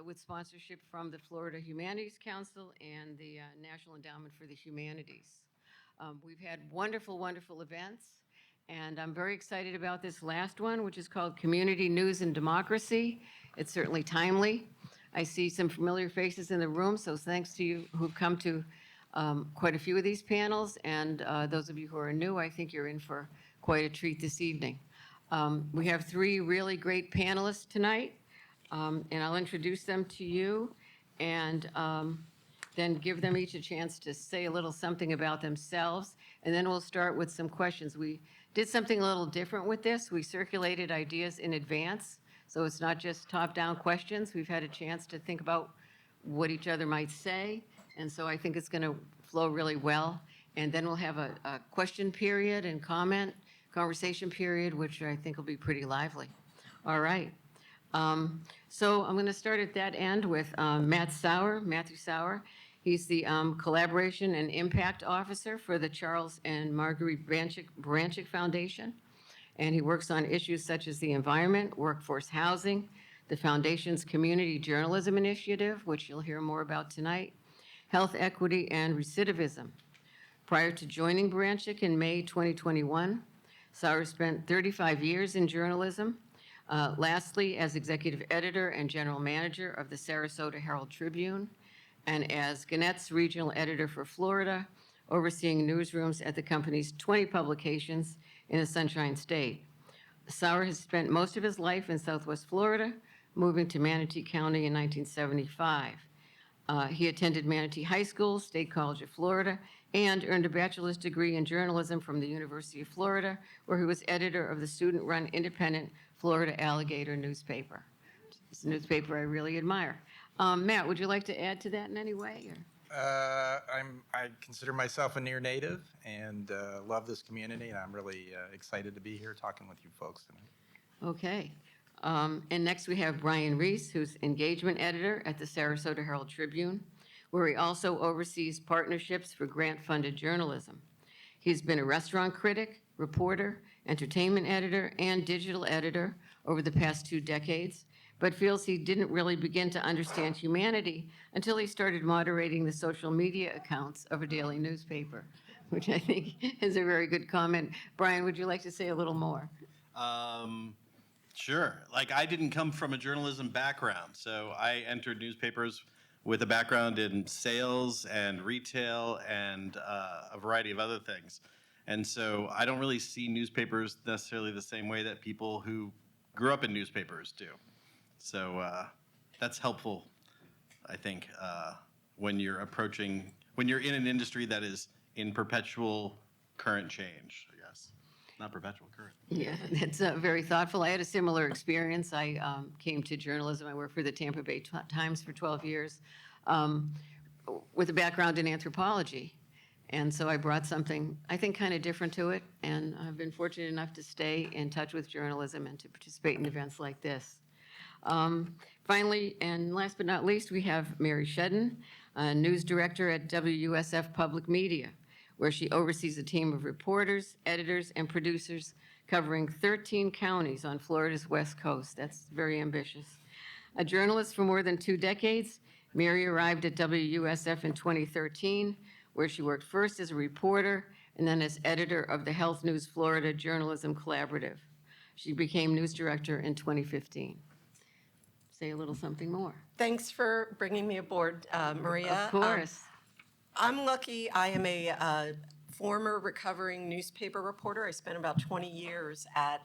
with sponsorship from the Florida Humanities Council and the National Endowment for the Humanities. We've had wonderful, wonderful events, and I'm very excited about this last one, which is called Community News and Democracy. It's certainly timely. I see some familiar faces in the room, so thanks to you who've come to quite a few of these panels, and those of you who are new, I think you're in for quite a treat this evening. We have three really great panelists tonight, and I'll introduce them to you, and then give them each a chance to say a little something about themselves, and then we'll start with some questions. We did something a little different with this. We circulated ideas in advance, so it's not just top-down questions. We've had a chance to think about what each other might say, and so I think it's going to flow really well. And then we'll have a question period and conversation period, which I think will be pretty lively. All right. So I'm going to start at that end with Matthew Sauer. He's the Collaboration and Impact Officer for the Charles and Margery Barancik Foundation. And he works on issues such as the environment, workforce housing, the Foundation's Community Journalism Initiative, which you'll hear more about tonight, health equity, and recidivism. Prior to joining Barancik in May 2021, Sauer spent 35 years in journalism, lastly as executive editor and general manager of the Sarasota Herald-Tribune, and as Gannett's regional editor for Florida, overseeing newsrooms at the company's 20 publications in the Sunshine State. Sauer has spent most of his life in Southwest Florida, moving to Manatee County in 1975. He attended Manatee High School, State College of Florida, and earned a bachelor's degree in journalism from the University of Florida, where he was editor of the student-run independent Florida Alligator newspaper. It's a newspaper I really admire. Matt, would you like to add to that in any way? I consider myself a near native and love this community, and I'm really excited to be here talking with you folks tonight. Okay. And next we have Brian Ries, who's engagement editor at the Sarasota Herald-Tribune, where he also oversees partnerships for grant-funded journalism. He's been a restaurant critic, reporter, entertainment editor, and digital editor over the past 2 decades, but feels he didn't really begin to understand humanity until he started moderating the social media accounts of a daily newspaper, which I think is a very good comment. Brian, would you like to say a little more? Sure. Like, I didn't come from a journalism background, so I entered newspapers with a background in sales and retail and a variety of other things. And so I don't really see newspapers necessarily the same way that people who grew up in newspapers do. So that's helpful, I think, when you're in an industry that is in perpetual current change, I guess. Not perpetual, current. Yeah, that's very thoughtful. I had a similar experience. I came to journalism. I worked for the Tampa Bay Times for 12 years with a background in anthropology. And so I brought something, I think, kind of different to it. And I've been fortunate enough to stay in touch with journalism and to participate in events like this. Finally, and last but not least, we have Mary Shedden, news director at WUSF Public Media, where she oversees a team of reporters, editors, and producers covering 13 counties on Florida's West Coast. That's very ambitious. A journalist for more than 2 decades, Mary arrived at WUSF in 2013, where she worked first as a reporter and then as editor of the Health News Florida Journalism Collaborative. She became news director in 2015. Say a little something more. Thanks for bringing me aboard, Maria. Of course. I'm lucky. I am a former recovering newspaper reporter. I spent about 20 years at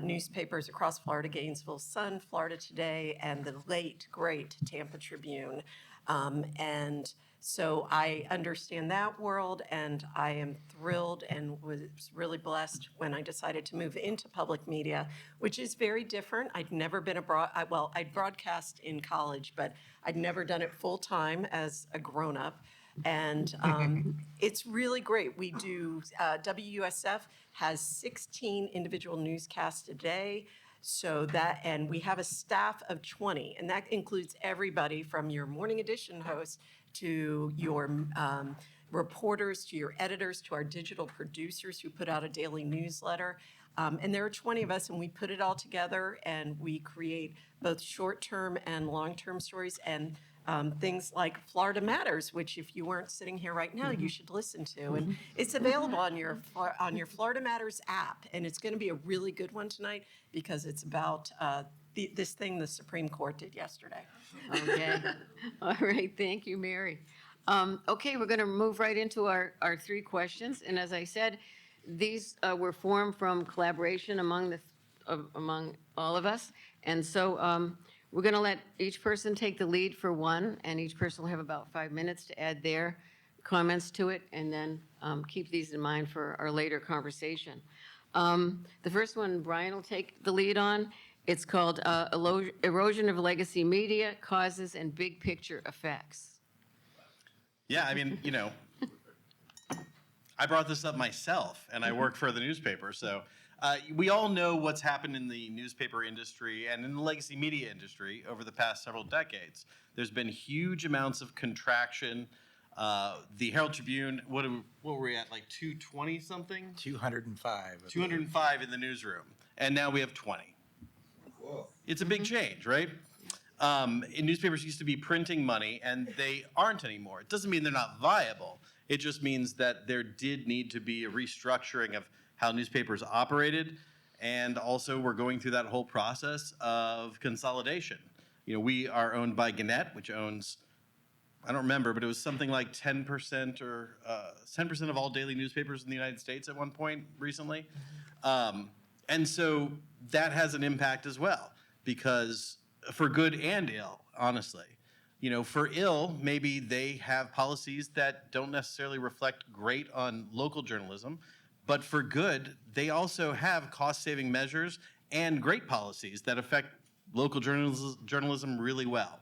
newspapers across Florida, Gainesville Sun, Florida Today, and the late, great Tampa Tribune. And so I understand that world, and I am thrilled and was really blessed when I decided to move into public media, which is very different. I'd never been I'd broadcast in college, but I'd never done it full time as a grown-up. And it's really great. We do, WUSF has 16 individual newscasts a day. So that, and we have a staff of 20, and that includes everybody from your morning edition host to your reporters, to your editors, to our digital producers who put out a daily newsletter. And there are 20 of us, and we put it all together, and we create both short-term and long-term stories, and things like Florida Matters, which if you weren't sitting here right now, you should listen to. And it's available on your Florida Matters app, and it's going to be a really good one tonight because it's about this thing the Supreme Court did yesterday. Okay. All right. Thank you, Mary. Okay, we're going to move right into our three questions. And as I said, these were formed from collaboration among all of us. And so we're going to let each person take the lead for one, and each person will have about 5 minutes to add their comments to it, and then keep these in mind for our later conversation. The first one, Brian will take the lead on. It's called Erosion of Legacy Media, Causes and Big Picture Effects. Yeah, I mean, I brought this up myself, and I work for the newspaper, so we all know what's happened in the newspaper industry and in the legacy media industry over the past several decades. There's been huge amounts of contraction. The Herald-Tribune, what were we at, like 220 something? 205. 205 in the newsroom, and now we have 20. Whoa. It's a big change, right? Newspapers used to be printing money, and they aren't anymore. It doesn't mean they're not viable. It just means that there did need to be a restructuring of how newspapers operated, and also we're going through that whole process of consolidation. We are owned by Gannett, which owns, I don't remember, but it was something like 10% or 10% of all daily newspapers in the United States at one point recently. And so that has an impact as well, because for good and ill, honestly. For ill, maybe they have policies that don't necessarily reflect great on local journalism, but for good, they also have cost-saving measures and great policies that affect local journalism really well.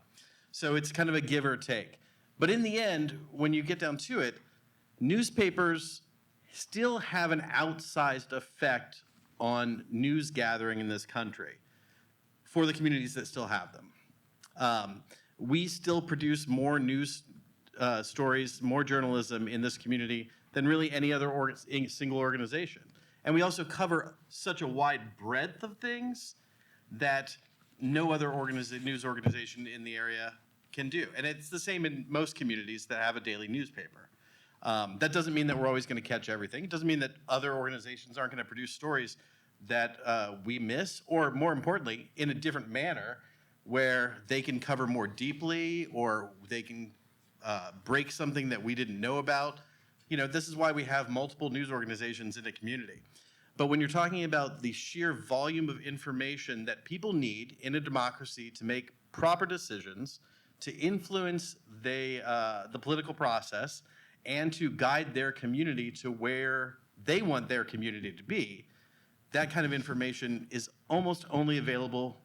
So it's kind of a give or take. But in the end, when you get down to it, newspapers still have an outsized effect on news gathering in this country for the communities that still have them. We still produce more news stories, more journalism in this community than really any other single organization. And we also cover such a wide breadth of things that no other news organization in the area can do. And it's the same in most communities that have a daily newspaper. That doesn't mean that we're always going to catch everything. It doesn't mean that other organizations aren't going to produce stories that we miss, or more importantly, in a different manner, where they can cover more deeply, or they can break something that we didn't know about. This is why we have multiple news organizations in a community. But when you're talking about the sheer volume of information that people need in a democracy to make proper decisions, to influence the political process, and to guide their community to where they want their community to be, that kind of information is almost only available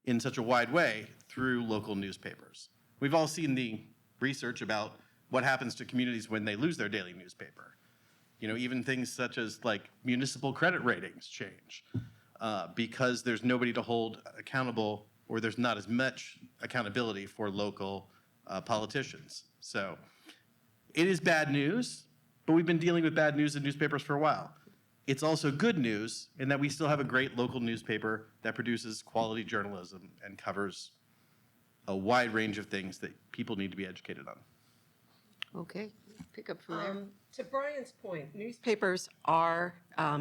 in such a wide way through local newspapers. We've all seen the research about what happens to communities when they lose their daily newspaper. Even things such as like municipal credit ratings change because there's nobody to hold accountable, or there's not as much accountability for local politicians. So it is bad news, but we've been dealing with bad news in newspapers for a while. It's also good news in that we still have a great local newspaper that produces quality journalism and covers a wide range of things that people need to be educated on. Okay, pick up from there. To Brian's point, newspapers are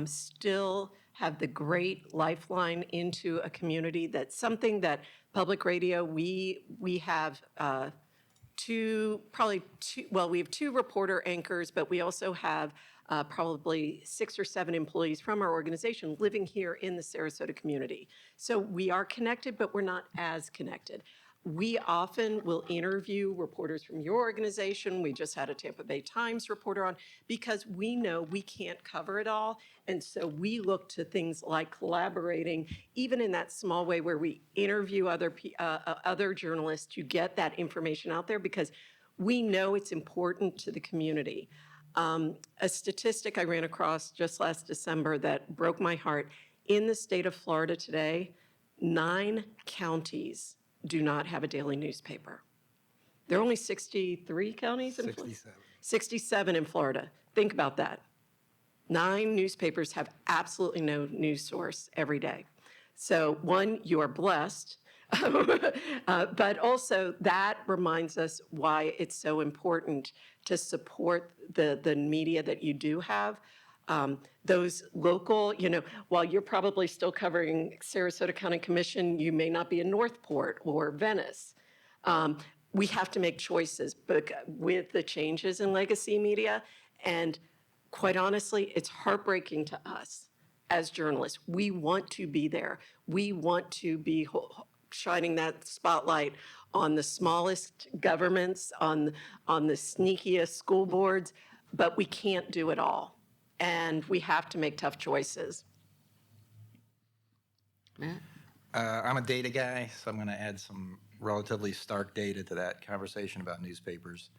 still have the great lifeline into a community. That's something that public radio, we have we have two reporter anchors, but we also have probably 6 or 7 employees from our organization living here in the Sarasota community. So we are connected, but we're not as connected. We often will interview reporters from your organization. We just had a Tampa Bay Times reporter on, because we know we can't cover it all. And so we look to things like collaborating, even in that small way where we interview other journalists to get that information out there, because we know it's important to the community. A statistic I ran across just last December that broke my heart. In the state of Florida today, 9 counties do not have a daily newspaper. There are only 63 counties in Florida. 67. 67 in Florida. Think about that. 9 newspapers have absolutely no news source every day. So one, you are blessed, but also that reminds us why it's so important to support the media that you do have. Those local, while you're probably still covering Sarasota County Commission, you may not be in Northport or Venice. We have to make choices with the changes in legacy media. And quite honestly, it's heartbreaking to us as journalists. We want to be there. We want to be shining that spotlight on the smallest governments, on the sneakiest school boards, but we can't do it all. And we have to make tough choices. Matt? I'm a data guy, so I'm going to add some relatively stark data to that conversation about newspapers.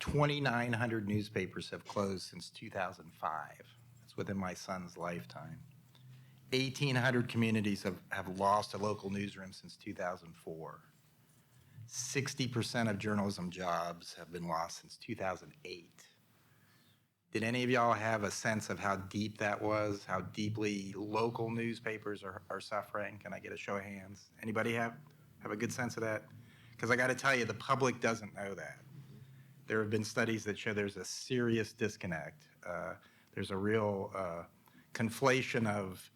2,900 newspapers have closed since 2005. That's within my son's lifetime. 1,800 communities have lost a local newsroom since 2004. 60% of journalism jobs have been lost since 2008. Did any of y'all have a sense of how deep that was, how deeply local newspapers are suffering? Can I get a show of hands? Anybody have a good sense of that? Because I got to tell you, the public doesn't know that. There have been studies that show there's a serious disconnect. There's a real conflation of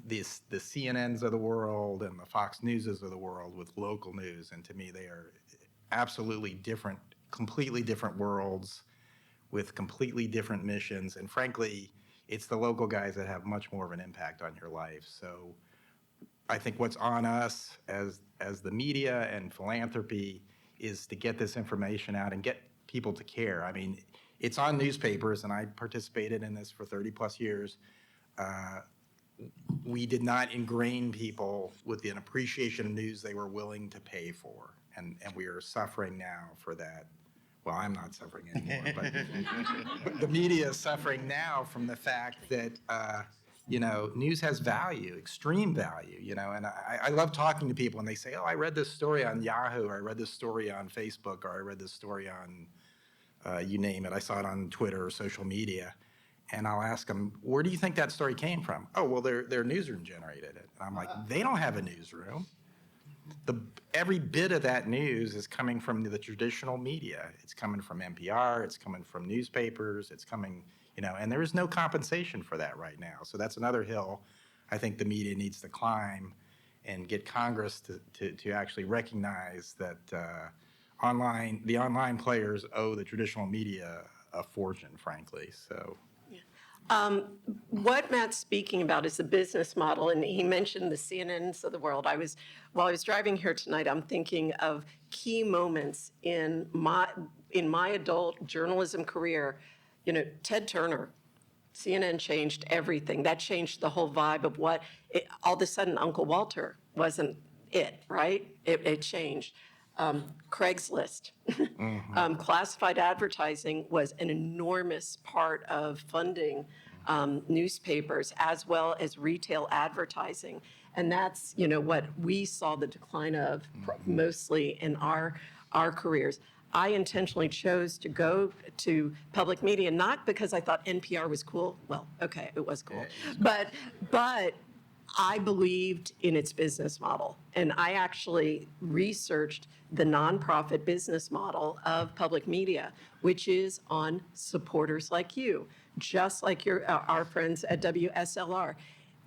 the CNNs of the world and the Fox Newses of the world with local news. And to me, they are absolutely different, completely different worlds with completely different missions. And frankly, it's the local guys that have much more of an impact on your life. So I think what's on us as the media and philanthropy is to get this information out and get people to care. I mean, it's on newspapers, and I participated in this for 30 plus years. We did not ingrain people with an appreciation of news they were willing to pay for. And we are suffering now for that. Well, I'm not suffering anymore, but the media is suffering now from the fact that, news has value, extreme value, and I love talking to people and they say, oh, I read this story on Yahoo, or I read this story on Facebook, or I read this story on, you name it, I saw it on Twitter or social media. And I'll ask them, where do you think that story came from? Oh, well, their newsroom generated it. And I'm like, they don't have a newsroom. Every bit of that news is coming from the traditional media. It's coming from NPR, it's coming from newspapers, it's coming, and there is no compensation for that right now. So that's another hill I think the media needs to climb and get Congress to actually recognize that the online players owe the traditional media a fortune, frankly. So. What Matt's speaking about is the business model, and he mentioned the CNNs of the world. While I was driving here tonight, I'm thinking of key moments in my adult journalism career. Ted Turner, CNN changed everything. That changed the whole vibe of all of a sudden Uncle Walter wasn't it, right? It changed. Craigslist. Classified advertising was an enormous part of funding newspapers as well as retail advertising. And that's, what we saw the decline of mostly in our careers. I intentionally chose to go to public media, not because I thought NPR was cool. Well, okay, it was cool. But I believed in its business model. And I actually researched the nonprofit business model of public media, which is on supporters like you, just like our friends at WSLR.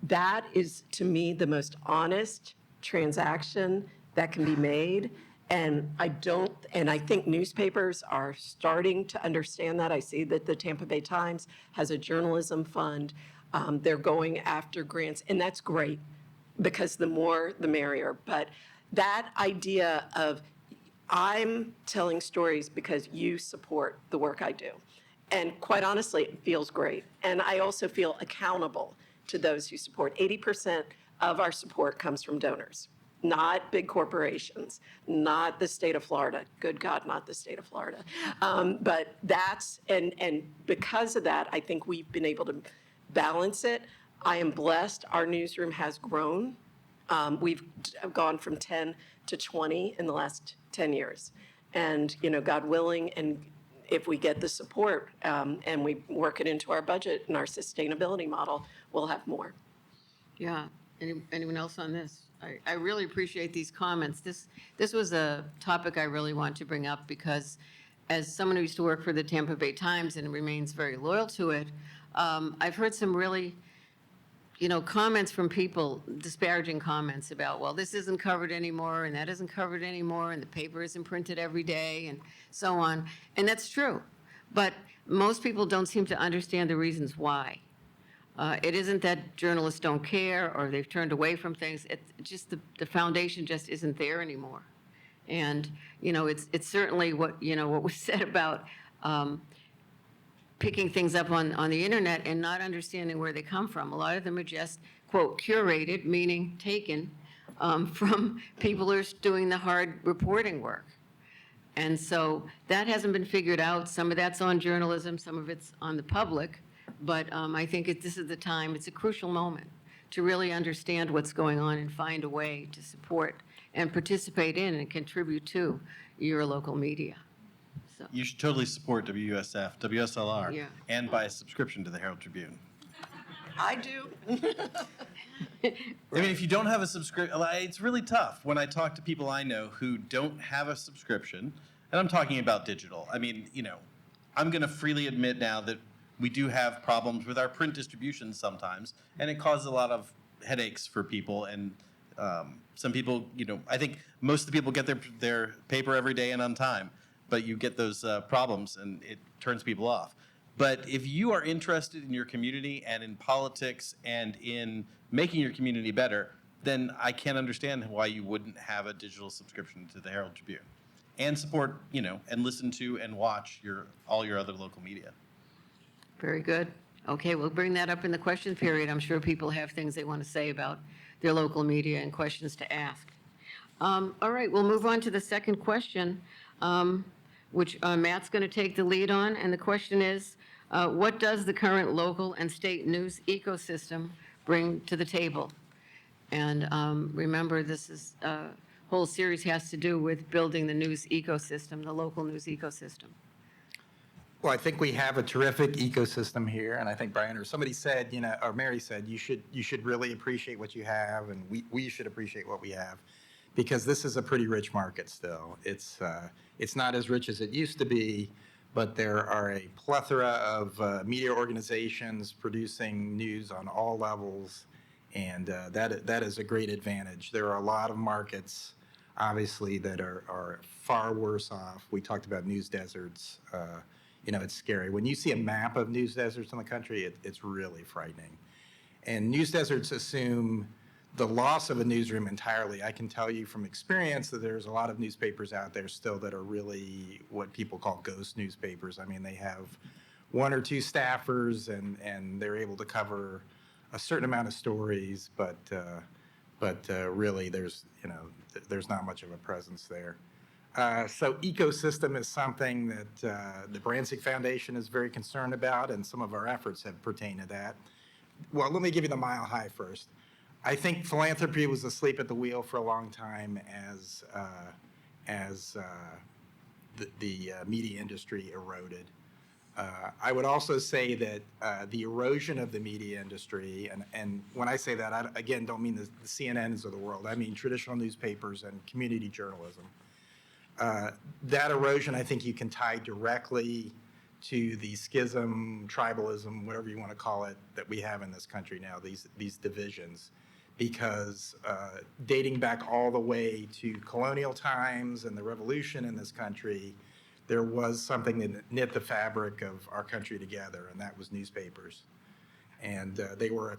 That is, to me, the most honest transaction that can be made. And I think newspapers are starting to understand that. I see that the Tampa Bay Times has a journalism fund. They're going after grants, and that's great because the more, the merrier. But that idea of I'm telling stories because you support the work I do. And quite honestly, it feels great. And I also feel accountable to those who support. 80% of our support comes from donors, not big corporations, not the state of Florida. Good God, not the state of Florida. But that's, and because of that, I think we've been able to balance it. I am blessed. Our newsroom has grown. We've gone from 10 to 20 in the last 10 years. And, God willing, and if we get the support and we work it into our budget and our sustainability model, we'll have more. Yeah. Anyone else on this? I really appreciate these comments. This was a topic I really want to bring up because as someone who used to work for the Tampa Bay Times and remains very loyal to it, I've heard some really, comments from people, disparaging comments about, well, this isn't covered anymore and that isn't covered anymore and the paper isn't printed every day and so on. And that's true. But most people don't seem to understand the reasons why. It isn't that journalists don't care or they've turned away from things. It's just the foundation just isn't there anymore. And, it's certainly what was said about picking things up on the internet and not understanding where they come from. A lot of them are just, quote, curated, meaning taken from people who are doing the hard reporting work. And so that hasn't been figured out. Some of that's on journalism, some of it's on the public. But I think this is the time, it's a crucial moment to really understand what's going on and find a way to support and participate in and contribute to your local media. So, You should totally support WUSF, WSLR, Yeah. and buy a subscription to the Herald-Tribune. I do. I mean, if you don't have a subscription, it's really tough when I talk to people I know who don't have a subscription, and I'm talking about digital. I mean, I'm going to freely admit now that we do have problems with our print distribution sometimes, and it causes a lot of headaches for people. And some people, I think most of the people get their paper every day and on time, but you get those problems, and it turns people off. But if you are interested in your community and in politics and in making your community better, then I can't understand why you wouldn't have a digital subscription to the Herald-Tribune and support, and listen to and watch all your other local media. very good. Okay, we'll bring that up in the question period. I'm sure people have things they want to say about their local media and questions to ask. All right, we'll move on to the second question, which Matt's going to take the lead on. And the question is, what does the current local and state news ecosystem bring to the table? And remember, this whole series has to do with building the news ecosystem, the local news ecosystem. Well, I think we have a terrific ecosystem here, and I think Brian or somebody said, or Mary said, you should really appreciate what you have, and we should appreciate what we have, because this is a pretty rich market still. It's not as rich as it used to be, but there are a plethora of media organizations producing news on all levels, and that is a great advantage. There are a lot of markets, obviously, that are far worse off. We talked about news deserts. It's scary. When you see a map of news deserts in the country, it's really frightening. And news deserts assume the loss of a newsroom entirely. I can tell you from experience that there's a lot of newspapers out there still that are really what people call ghost newspapers. I mean, they have one or two staffers and they're able to cover a certain amount of stories, but really there's not much of a presence there. So ecosystem is something that the Barancik Foundation is very concerned about, and some of our efforts have pertained to that. Well, let me give you the mile high first. I think philanthropy was asleep at the wheel for a long time as the media industry eroded. I would also say that the erosion of the media industry, and when I say that, I again don't mean the CNNs of the world. I mean traditional newspapers and community journalism. That erosion, I think you can tie directly to the schism, tribalism, whatever you want to call it, that we have in this country now, these divisions. Because dating back all the way to colonial times and the revolution in this country, there was something that knit the fabric of our country together, and that was newspapers. And they were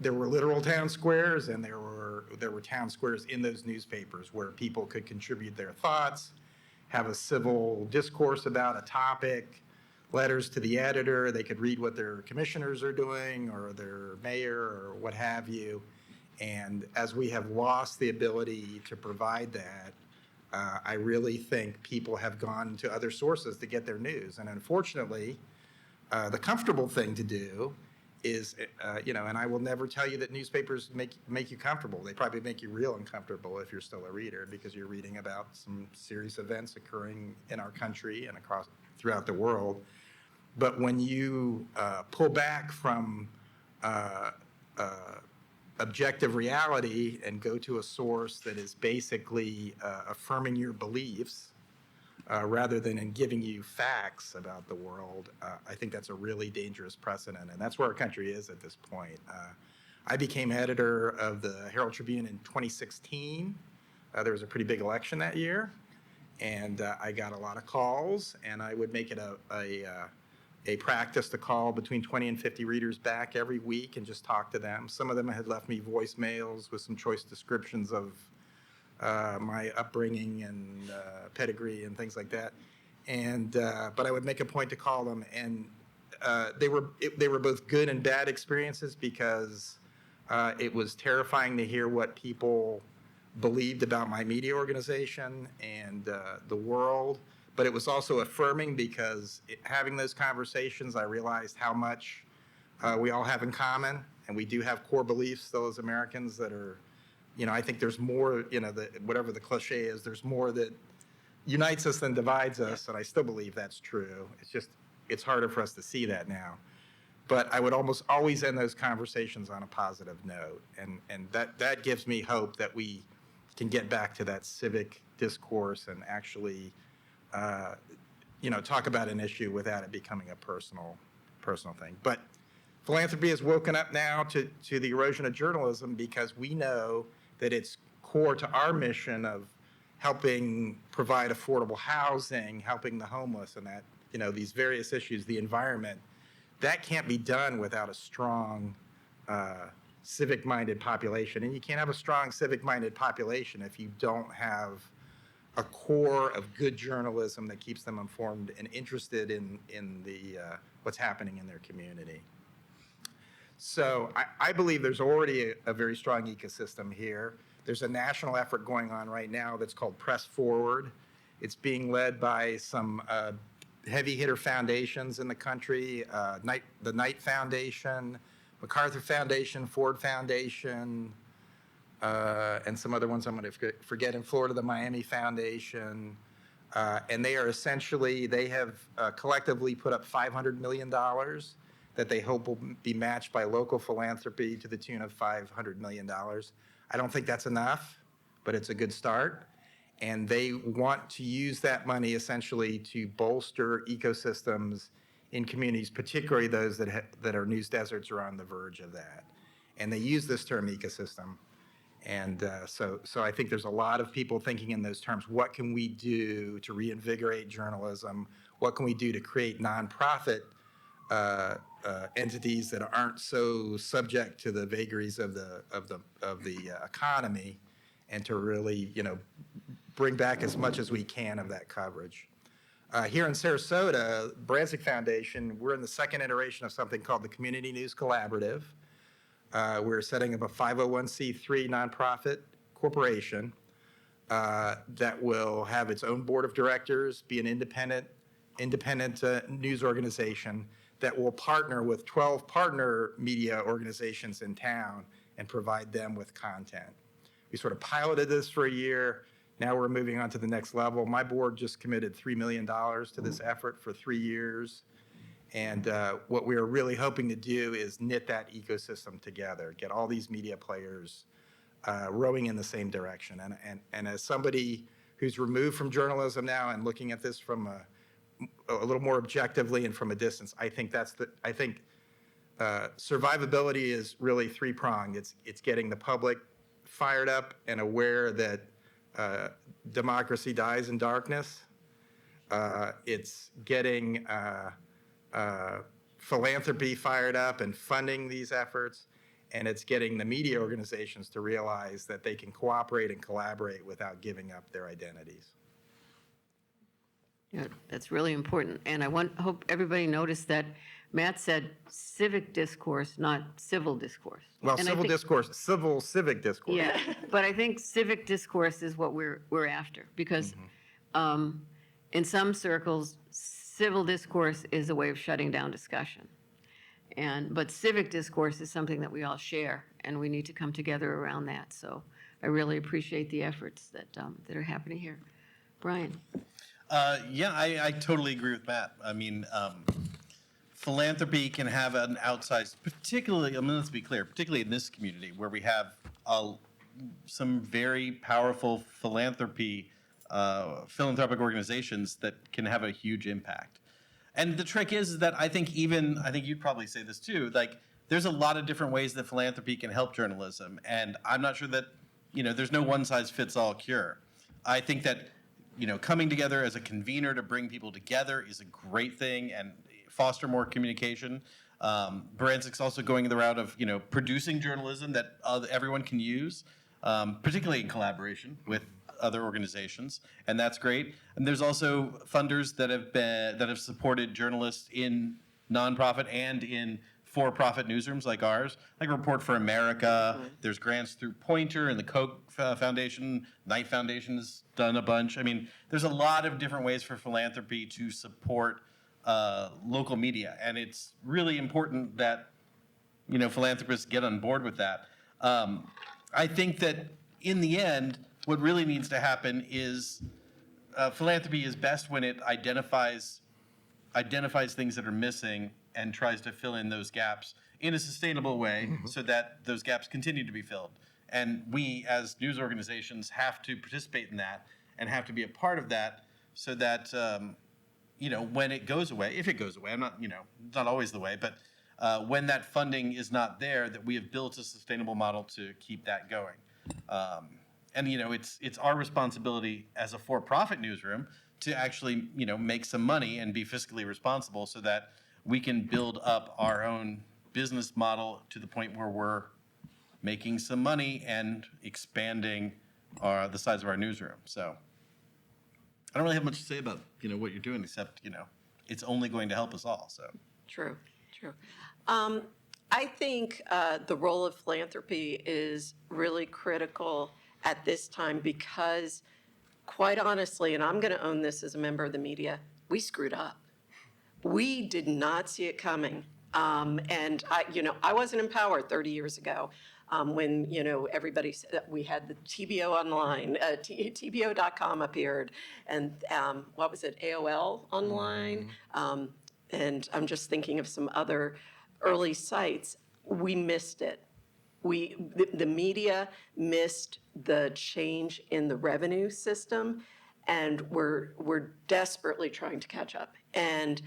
there were literal town squares, and there were town squares in those newspapers where people could contribute their thoughts, have a civil discourse about a topic, letters to the editor. They could read what their commissioners are doing or their mayor or what have you. And as we have lost the ability to provide that, I really think people have gone to other sources to get their news. And unfortunately, the comfortable thing to do is, and I will never tell you that newspapers make you comfortable. They probably make you real uncomfortable if you're still a reader, because you're reading about some serious events occurring in our country and throughout the world. But when you pull back from objective reality and go to a source that is basically affirming your beliefs rather than in giving you facts about the world, I think that's a really dangerous precedent, and that's where our country is at this point. I became editor of the Herald-Tribune in 2016. There was a pretty big election that year, and I got a lot of calls, and I would make it a practice to call between 20 and 50 readers back every week and just talk to them. Some of them had left me voicemails with some choice descriptions of my upbringing and pedigree and things like that. And but I would make a point to call them, and they were both good and bad experiences because it was terrifying to hear what people believed about my media organization and the world. But it was also affirming because having those conversations, I realized how much we all have in common, and we do have core beliefs still as Americans that are, I think there's more, whatever the cliche is, there's more that unites us than divides us, and I still believe that's true. It's harder for us to see that now. But I would almost always end those conversations on a positive note, and that gives me hope that we can get back to that civic discourse and actually talk about an issue without it becoming a personal thing. But philanthropy has woken up now to the erosion of journalism because we know that it's core to our mission of helping provide affordable housing, helping the homeless, and that, these various issues, the environment. That can't be done without a strong civic-minded population. And you can't have a strong civic-minded population if you don't have a core of good journalism that keeps them informed and interested in the what's happening in their community. So I believe there's already a very strong ecosystem here. There's a national effort going on right now that's called Press Forward. It's being led by some heavy hitter foundations in the country, the Knight Foundation, MacArthur Foundation, Ford Foundation, and some other ones I'm going to forget in Florida, the Miami Foundation. And they have collectively put up $500 million that they hope will be matched by local philanthropy to the tune of $500 million. I don't think that's enough, but it's a good start. And they want to use that money essentially to bolster ecosystems in communities, particularly those that are news deserts or on the verge of that. And they use this term ecosystem. And so I think there's a lot of people thinking in those terms. What can we do to reinvigorate journalism? What can we do to create nonprofit entities that aren't so subject to the vagaries of the economy, and to really bring back as much as we can of that coverage. Here in Sarasota, Barancik Foundation, we're in the second iteration of something called the Community News Collaborative. We're setting up a 501c3 nonprofit corporation that will have its own board of directors, be an independent news organization that will partner with 12 partner media organizations in town and provide them with content. We sort of piloted this for a year. Now we're moving on to the next level. My board just committed $3 million to this effort for 3 years. And what we are really hoping to do is knit that ecosystem together, get all these media players rowing in the same direction. And as somebody who's removed from journalism now and looking at this from a little more objectively and from a distance, I think survivability is really three-pronged. It's getting the public fired up and aware that democracy dies in darkness. It's getting philanthropy fired up and funding these efforts, and it's getting the media organizations to realize that they can cooperate and collaborate without giving up their identities. Yeah, that's really important. And I hope everybody noticed that Matt said civic discourse, not civil discourse. Well, And civic discourse. Yeah, but I think civic discourse is what we're after, because in some circles, civil discourse is a way of shutting down discussion. But civic discourse is something that we all share, and we need to come together around that. So I really appreciate the efforts that are happening here. Brian. Yeah, I totally agree with Matt. I mean, philanthropy can have an outsized, particularly, I mean, let's be clear, particularly in this community where we have some very powerful philanthropic organizations that can have a huge impact. And the trick is that I think you'd probably say this too, like there's a lot of different ways that philanthropy can help journalism. And I'm not sure that, there's no one size fits all cure. I think that, coming together as a convener to bring people together is a great thing and foster more communication. Barancik's also going the route of, producing journalism that everyone can use, particularly in collaboration with other organizations, and that's great. And there's also funders that have supported journalists in nonprofit and in for-profit newsrooms like ours, like Report for America. Mm-hmm. There's grants through Pointer and the Koch Foundation. Knight Foundation has done a bunch. I mean, there's a lot of different ways for philanthropy to support local media, and it's really important that philanthropists get on board with that. I think that in the end, what really needs to happen is philanthropy is best when it identifies things that are missing and tries to fill in those gaps in a sustainable way, mm-hmm. so that those gaps continue to be filled. And we, as news organizations, have to participate in that and have to be a part of that, so that when it goes away, if it goes away, I'm not, it's not always the way, but when that funding is not there, that we have built a sustainable model to keep that going. And it's our responsibility as a for-profit newsroom to actually make some money and be fiscally responsible, so that we can build up our own business model to the point where we're making some money and expanding the size of our newsroom. So I don't really have much to say about what you're doing, except it's only going to help us all. So true. I think the role of philanthropy is really critical at this time because, quite honestly, and I'm going to own this as a member of the media, we screwed up. We did not see it coming. And I wasn't empowered 30 years ago when, everybody said we had the TBO online, TBO.com appeared, and what was it, AOL online? And I'm just thinking of some other early sites. We missed it. The media missed the change in the revenue system, and we're desperately trying to catch up. And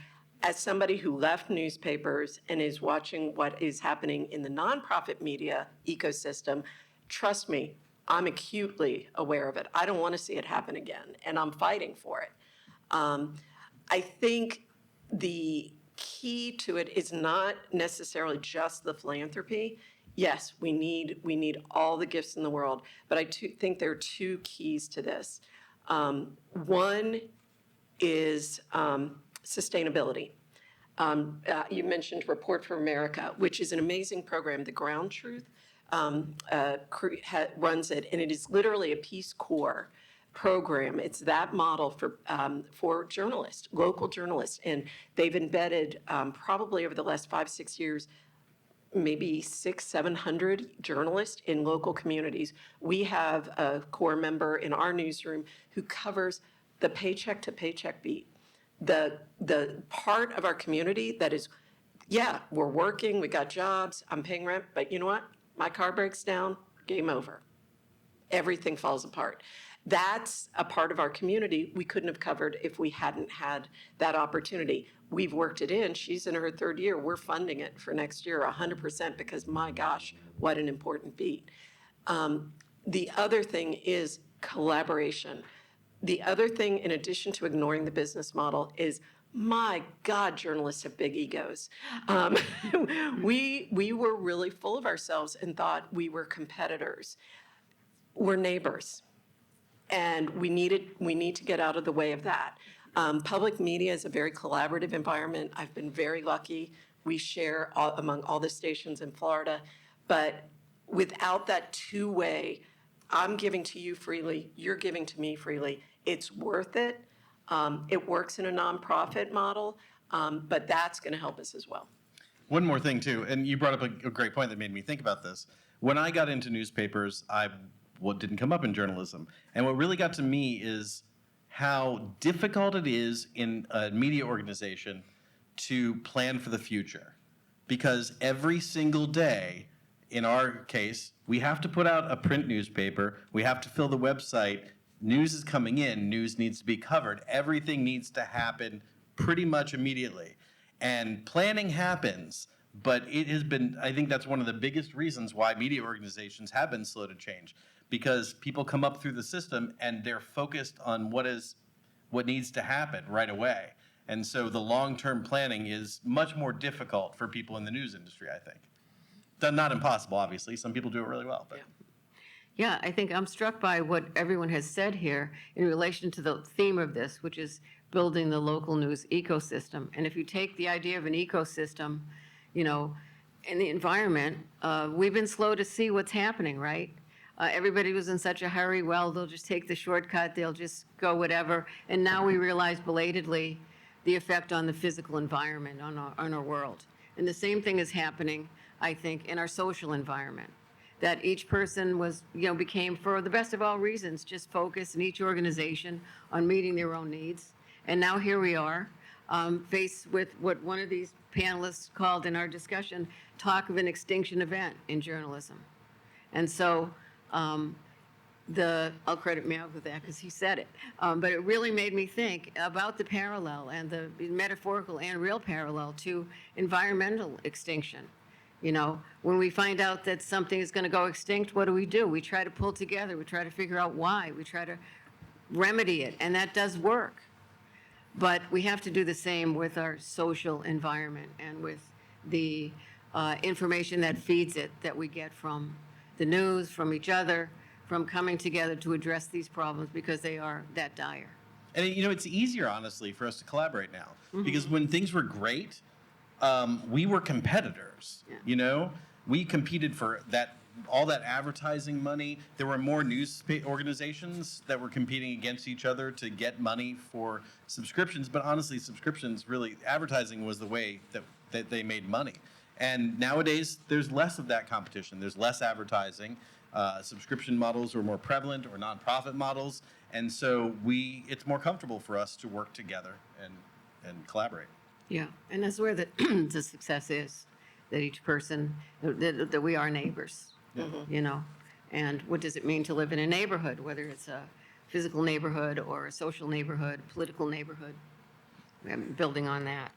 as somebody who left newspapers and is watching what is happening in the nonprofit media ecosystem, trust me, I'm acutely aware of it. I don't want to see it happen again, and I'm fighting for it. I think the key to it is not necessarily just the philanthropy. Yes, we need all the gifts in the world, but I think there are two keys to this. One is sustainability. You mentioned Report for America, which is an amazing program. The Ground Truth runs it, and it is literally a Peace Corps program. It's that model for journalists, local journalists, and they've embedded probably over the last 5-6 years, maybe 600-700 journalists in local communities. We have a core member in our newsroom who covers the paycheck to paycheck beat. The part of our community that is, yeah, we're working, we got jobs, I'm paying rent, but you know what? My car breaks down, game over. Everything falls apart. That's a part of our community we couldn't have covered if we hadn't had that opportunity. We've worked it in. She's in her third year. We're funding it for next year 100% because, my gosh, what an important beat. The other thing is collaboration. The other thing, in addition to ignoring the business model, is, my God, journalists have big egos. We were really full of ourselves and thought we were competitors. We're neighbors. And we need to get out of the way of that. Public media is a very collaborative environment. I've been very lucky. We share among all the stations in Florida. But without that two-way, I'm giving to you freely, you're giving to me freely, it's worth it. It works in a nonprofit model, but that's going to help us as well. One more thing, too, and you brought up a great point that made me think about this. When I got into newspapers, what didn't come up in journalism. And what really got to me is how difficult it is in a media organization to plan for the future. Because every single day, in our case, we have to put out a print newspaper, we have to fill the website, news is coming in, news needs to be covered, everything needs to happen pretty much immediately. And planning happens, but it has been, I think that's one of the biggest reasons why media organizations have been slow to change, because people come up through the system and they're focused on what needs to happen right away. And so the long-term planning is much more difficult for people in the news industry, I think. Not impossible, obviously. Some people do it really well. But. Yeah, I think I'm struck by what everyone has said here in relation to the theme of this, which is building the local news ecosystem. And if you take the idea of an ecosystem, you know, in the environment, we've been slow to see what's happening, right? Everybody was in such a hurry, well, they'll just take the shortcut, they'll just go whatever. And now we realize belatedly the effect on the physical environment, on our world. And the same thing is happening, I think, in our social environment. That each person was, became, for the best of all reasons, just focused in each organization on meeting their own needs. And now here we are, faced with what one of these panelists called in our discussion, talk of an extinction event in journalism. And so I'll credit Matt with that because he said it, but it really made me think about the parallel and the metaphorical and real parallel to environmental extinction. When we find out that something is going to go extinct, what do? We try to pull together, we try to figure out why, we try to remedy it, and that does work. But we have to do the same with our social environment and with the information that feeds it, that we get from the news, from each other, from coming together to address these problems because they are that dire. And it's easier, honestly, for us to collaborate now. Mm-hmm. Because when things were great, we were competitors. Yeah. We competed for all that advertising money. There were more news organizations that were competing against each other to get money for subscriptions. But honestly, subscriptions, really, advertising was the way that they made money. And nowadays, there's less of that competition. There's less advertising. Subscription models are more prevalent, or nonprofit models. And so it's more comfortable for us to work together and collaborate. Yeah, and that's where the success is, that each person, that we are neighbors, and what does it mean to live in a neighborhood, whether it's a physical neighborhood or a social neighborhood, political neighborhood, building on that.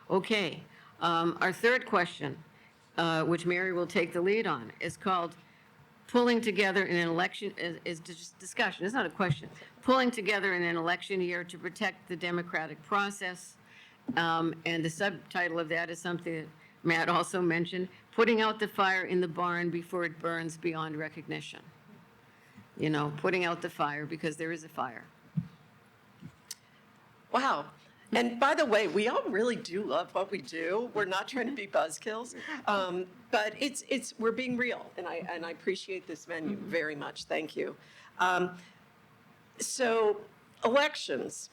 Okay, our third question, which Mary will take the lead on, is called pulling together in an election, is discussion, it's not a question, pulling together in an election year to protect the democratic process. And the subtitle of that is something that Matt also mentioned, putting out the fire in the barn before it burns beyond recognition. Putting out the fire because there is a fire. Wow. And by the way, we all really do love what we do. We're not trying to be buzzkills, but we're being real, and I appreciate this venue very much. Thank you. So elections.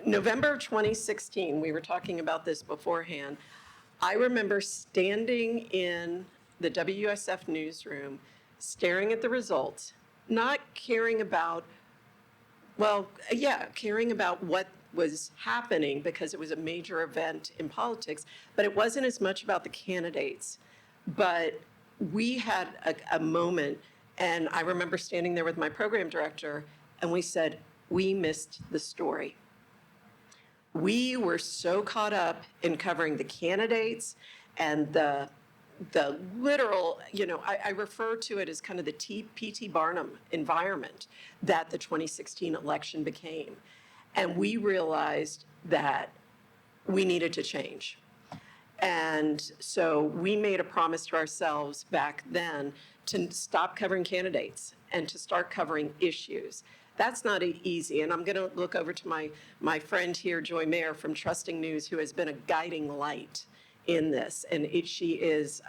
November of 2016, we were talking about this beforehand. I remember standing in the WUSF newsroom, staring at the results, not caring about, caring about what was happening because it was a major event in politics, but it wasn't as much about the candidates. But we had a moment, and I remember standing there with my program director, and we said, we missed the story. We were so caught up in covering the candidates and the literal, I refer to it as kind of the P.T. Barnum environment that the 2016 election became. And we realized that we needed to change. And so we made a promise to ourselves back then to stop covering candidates and to start covering issues. That's not easy, and I'm going to look over to my friend here, Joy Mayer from Trusting News, who has been a guiding light in this. And she is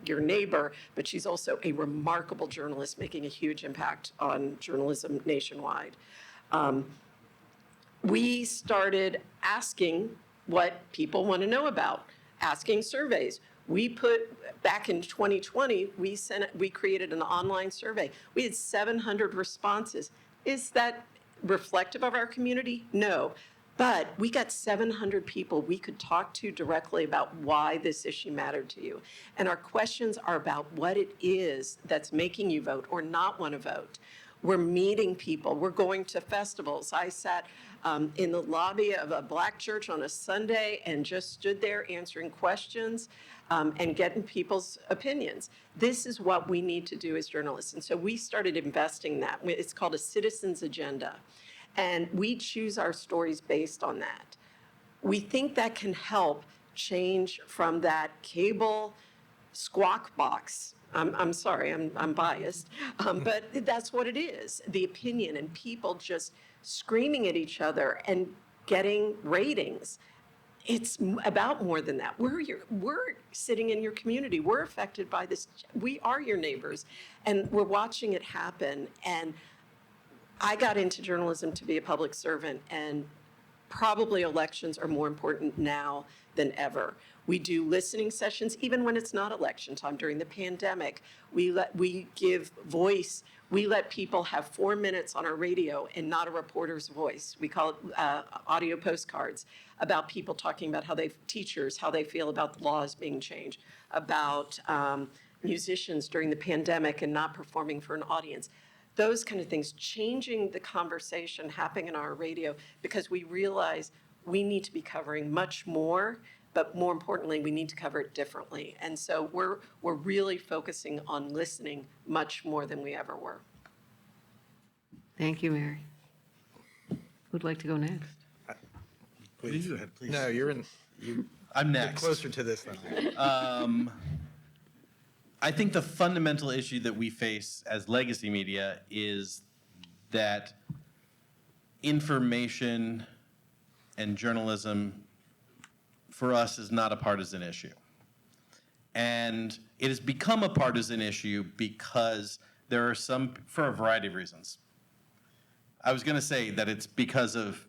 your neighbor, but she's also a remarkable journalist making a huge impact on journalism nationwide. We started asking what people want to know about, asking surveys. Back in 2020, we created an online survey. We had 700 responses. reflective of our community? No. But we got 700 people we could talk to directly about why this issue mattered to you. And our questions are about what it is that's making you vote or not want to vote. We're meeting people. We're going to festivals. I sat in the lobby of a Black church on a Sunday and just stood there answering questions and getting people's opinions. This is what we need to do as journalists. And so we started investing that. It's called a citizen's agenda. And we choose our stories based on that. We think that can help change from that cable squawk box. I'm sorry, I'm biased, but that's what it is, the opinion and people just screaming at each other and getting ratings. It's about more than that. We're sitting in your community. We're affected by this. We are your neighbors, and we're watching it happen. And I got into journalism to be a public servant, and probably elections are more important now than ever. We do listening sessions, even when it's not election time. During the pandemic, we give voice. We let people have 4 minutes on our radio and not a reporter's voice. We call it audio postcards about people talking about teachers, how they feel about the laws being changed, about musicians during the pandemic and not performing for an audience. Those kind of things, changing the conversation happening in our radio, because we realize we need to be covering much more, but more importantly, we need to cover it differently. And so we're really focusing on listening much more than we ever were. Thank you, Mary. Who'd like to go next? Please. Go ahead, please. No, I'm you're next. closer to this than I am. I think the fundamental issue that we face as legacy media is that information and journalism for us is not a partisan issue. And it has become a partisan issue because there are for a variety of reasons. I was going to say that it's because of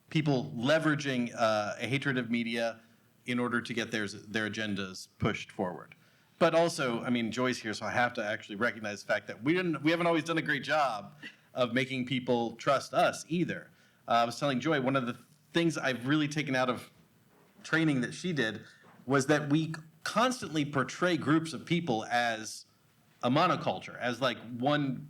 people leveraging a hatred of media in order to get their agendas pushed forward. But also, I mean, Joy's here, so I have to actually recognize the fact that we haven't always done a great job of making people trust us either. I was telling Joy, one of the things I've really taken out of training that she did was that we constantly portray groups of people as a monoculture, as like one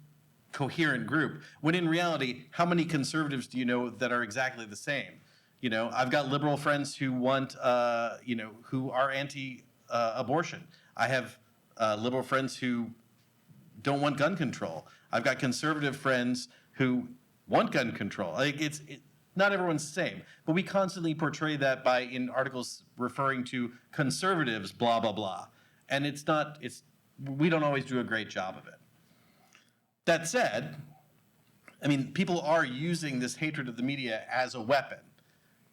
coherent group, when in reality, how many conservatives do you know that are exactly the same? You know, I've got liberal friends who want, who are anti-abortion. I have liberal friends who don't want gun control. I've got conservative friends who want gun control. Like not everyone's the same, but we constantly portray that in articles referring to conservatives, blah, blah, blah. And we don't always do a great job of it. That said, I mean, people are using this hatred of the media as a weapon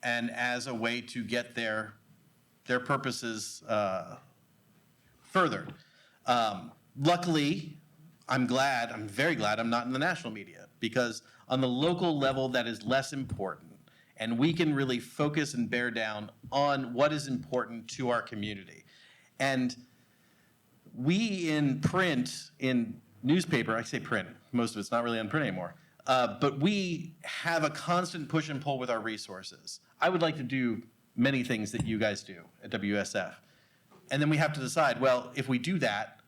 and as a way to get their purposes furthered. Luckily, I'm very glad I'm not in the national media, because on the local level, that is less important. And we can really focus and bear down on what is important to our community. And we in print, in newspaper, I say print, most of it's not really on print anymore, but we have a constant push and pull with our resources. I would like to do many things that you guys do at WUSF. And then we have to decide, well, if we do that,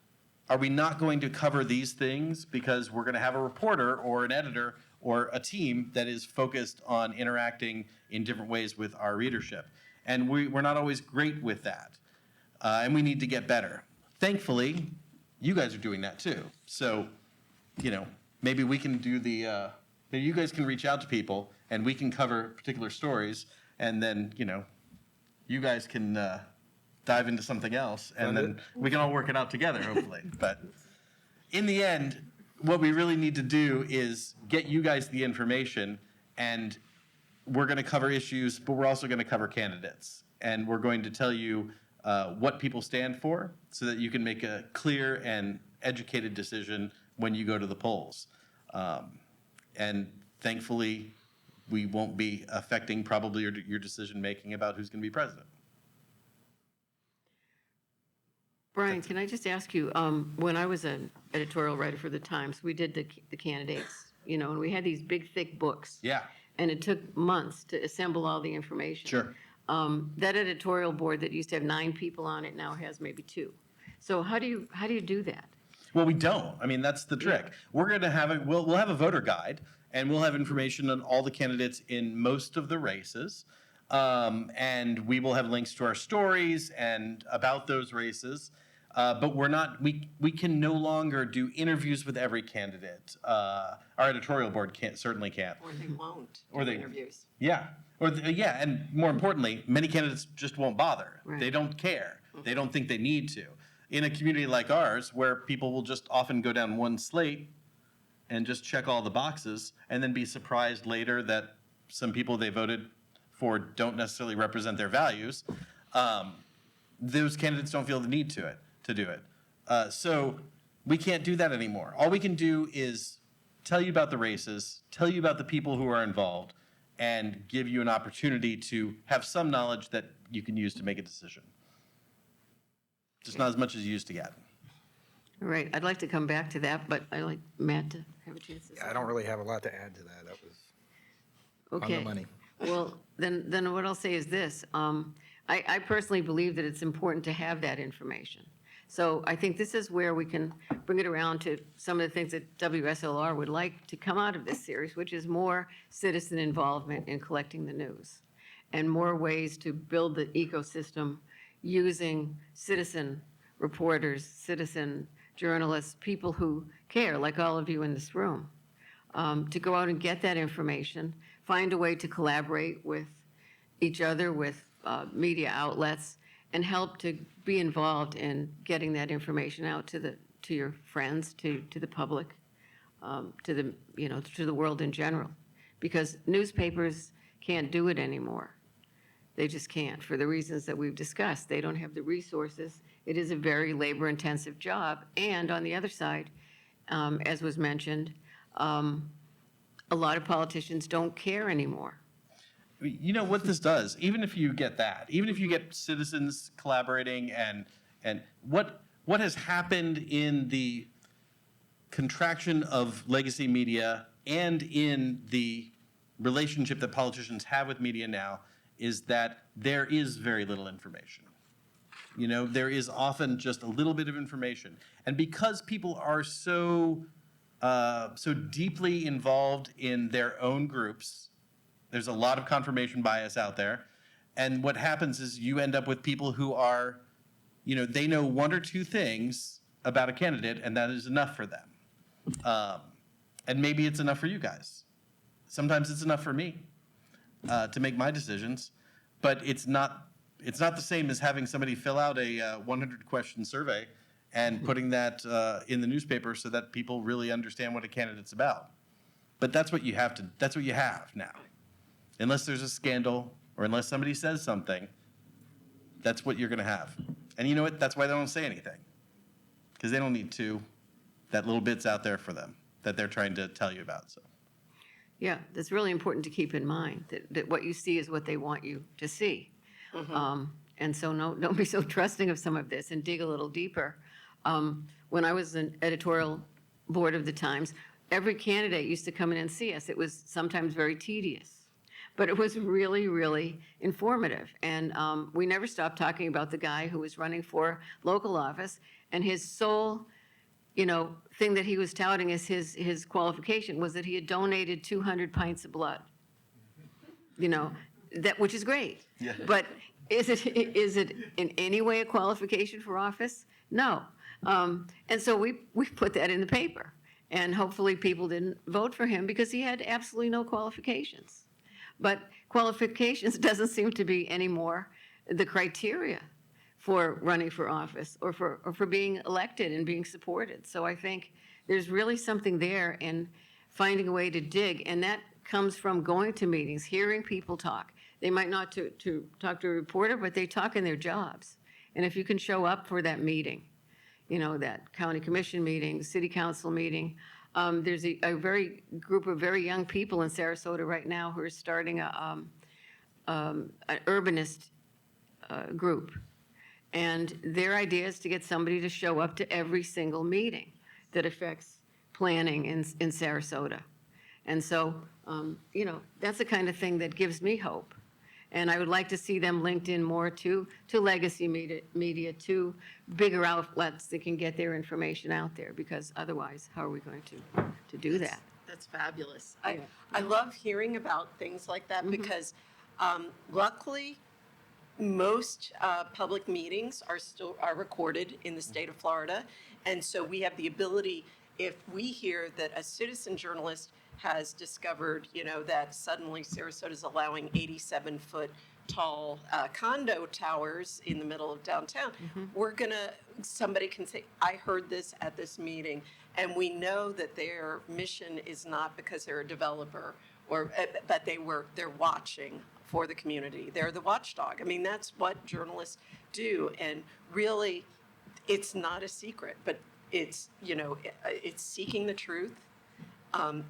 are we not going to cover these things because we're going to have a reporter or an editor or a team that is focused on interacting in different ways with our readership? And we're not always great with that. And we need to get better. Thankfully, you guys are doing that too. So, maybe we can do maybe you guys can reach out to people and we can cover particular stories, and then, you guys can dive into something else, and then we can all work it out together, hopefully. But in the end, what we really need to do is get you guys the information, and we're going to cover issues, but we're also going to cover candidates. And we're going to tell you what people stand for so that you can make a clear and educated decision when you go to the polls. And thankfully, we won't be affecting probably your decision-making about who's going to be president. Brian, can I just ask you, when I was an editorial writer for the Times, we did the candidates and we had these big, thick books. Yeah, And it took months to assemble all the information. sure. That editorial board that used to have 9 people on it now has maybe 2. So how do you do that? Well, we don't. I mean, that's the trick. We're going to have we'll have a voter guide, and we'll have information on all the candidates in most of the races. And we will have links to our stories and about those races. But we can no longer do interviews with every candidate. Our editorial board certainly can't. Or they won't Or do they- interviews. Yeah. And more importantly, many candidates just won't bother. Right. They don't care. They don't think they need to. In a community like ours, where people will just often go down one slate and just check all the boxes, and then be surprised later that some people they voted for don't necessarily represent their values, those candidates don't feel the need to do it. So we can't do that anymore. All we can do is tell you about the races, tell you about the people who are involved, and give you an opportunity to have some knowledge that you can use to make a decision. Just not as much as you used to get. All right, I'd like to come back to that, but I'd like Matt to have a chance to say. I don't really have a lot to add to that. That was on the Okay. money. Well, then what I'll say is this. I personally believe that it's important to have that information. So I think this is where we can bring it around to some of the things that WSLR would like to come out of this series, which is more citizen involvement in collecting the news and more ways to build the ecosystem using citizen reporters, citizen journalists, people who care, like all of you in this room, to go out and get that information, find a way to collaborate with each other, with media outlets, and help to be involved in getting that information out to your friends, to the public, to the world in general. Because newspapers can't do it anymore. They just can't, for the reasons that we've discussed. They don't have the resources. It is a very labor-intensive job. And on the other side, as was mentioned, a lot of politicians don't care anymore. You know what this does, even if you get that, even if you get citizens collaborating and what has happened in the contraction of legacy media and in the relationship that politicians have with media now is that there is very little information. There is often just a little bit of information. And because people are so deeply involved in their own groups, there's a lot of confirmation bias out there. And what happens is you end up with people who are, they know 1 or 2 things about a candidate, and that is enough for them. And maybe it's enough for you guys. Sometimes it's enough for me to make my decisions, but it's not the same as having somebody fill out a 100-question survey and putting that in the newspaper so that people really understand what a candidate's about. But that's what you have now. Unless there's a scandal or unless somebody says something, that's what you're going to have. And you know what? That's why they don't say anything. Because they don't need to. That little bit's out there for them that they're trying to tell you about. So. Yeah, that's really important to keep in mind, that what you see is what they want you to see. And so don't be so trusting of some of this and dig a little deeper. When I was an editorial board of the Times, every candidate used to come in and see us. It was sometimes very tedious, but it was really, really informative. And we never stopped talking about the guy who was running for local office, and his sole thing that he was touting as his qualification was that he had donated 200 pints of blood. Which is great. Yeah. But is it in any way a qualification for office? No. And so we put that in the paper, and hopefully people didn't vote for him because he had absolutely no qualifications. But qualifications doesn't seem to be anymore the criteria for running for office or for being elected and being supported. So I think there's really something there in finding a way to dig, and that comes from going to meetings, hearing people talk. They might not to talk to a reporter, but they talk in their jobs. And if you can show up for that meeting, that county commission meeting, city council meeting, there's a group of very young people in Sarasota right now who are starting an urbanist group. And their idea is to get somebody to show up to every single meeting that affects planning in Sarasota. And so, that's the kind of thing that gives me hope. And I would like to see them linked in more to legacy media, to bigger outlets that can get their information out there, because otherwise, how are we going to do that? That's fabulous. Yeah. I love hearing about things like that because luckily, most public meetings are recorded in the state of Florida. And so we have the ability, if we hear that a citizen journalist has discovered, that suddenly Sarasota is allowing 87-foot tall condo towers in the middle of downtown, somebody can say, I heard this at this meeting, and we know that their mission is not because they're a developer, but they're watching for the community. They're the watchdog. I mean, that's what journalists do, and really, it's not a secret, but it's seeking the truth.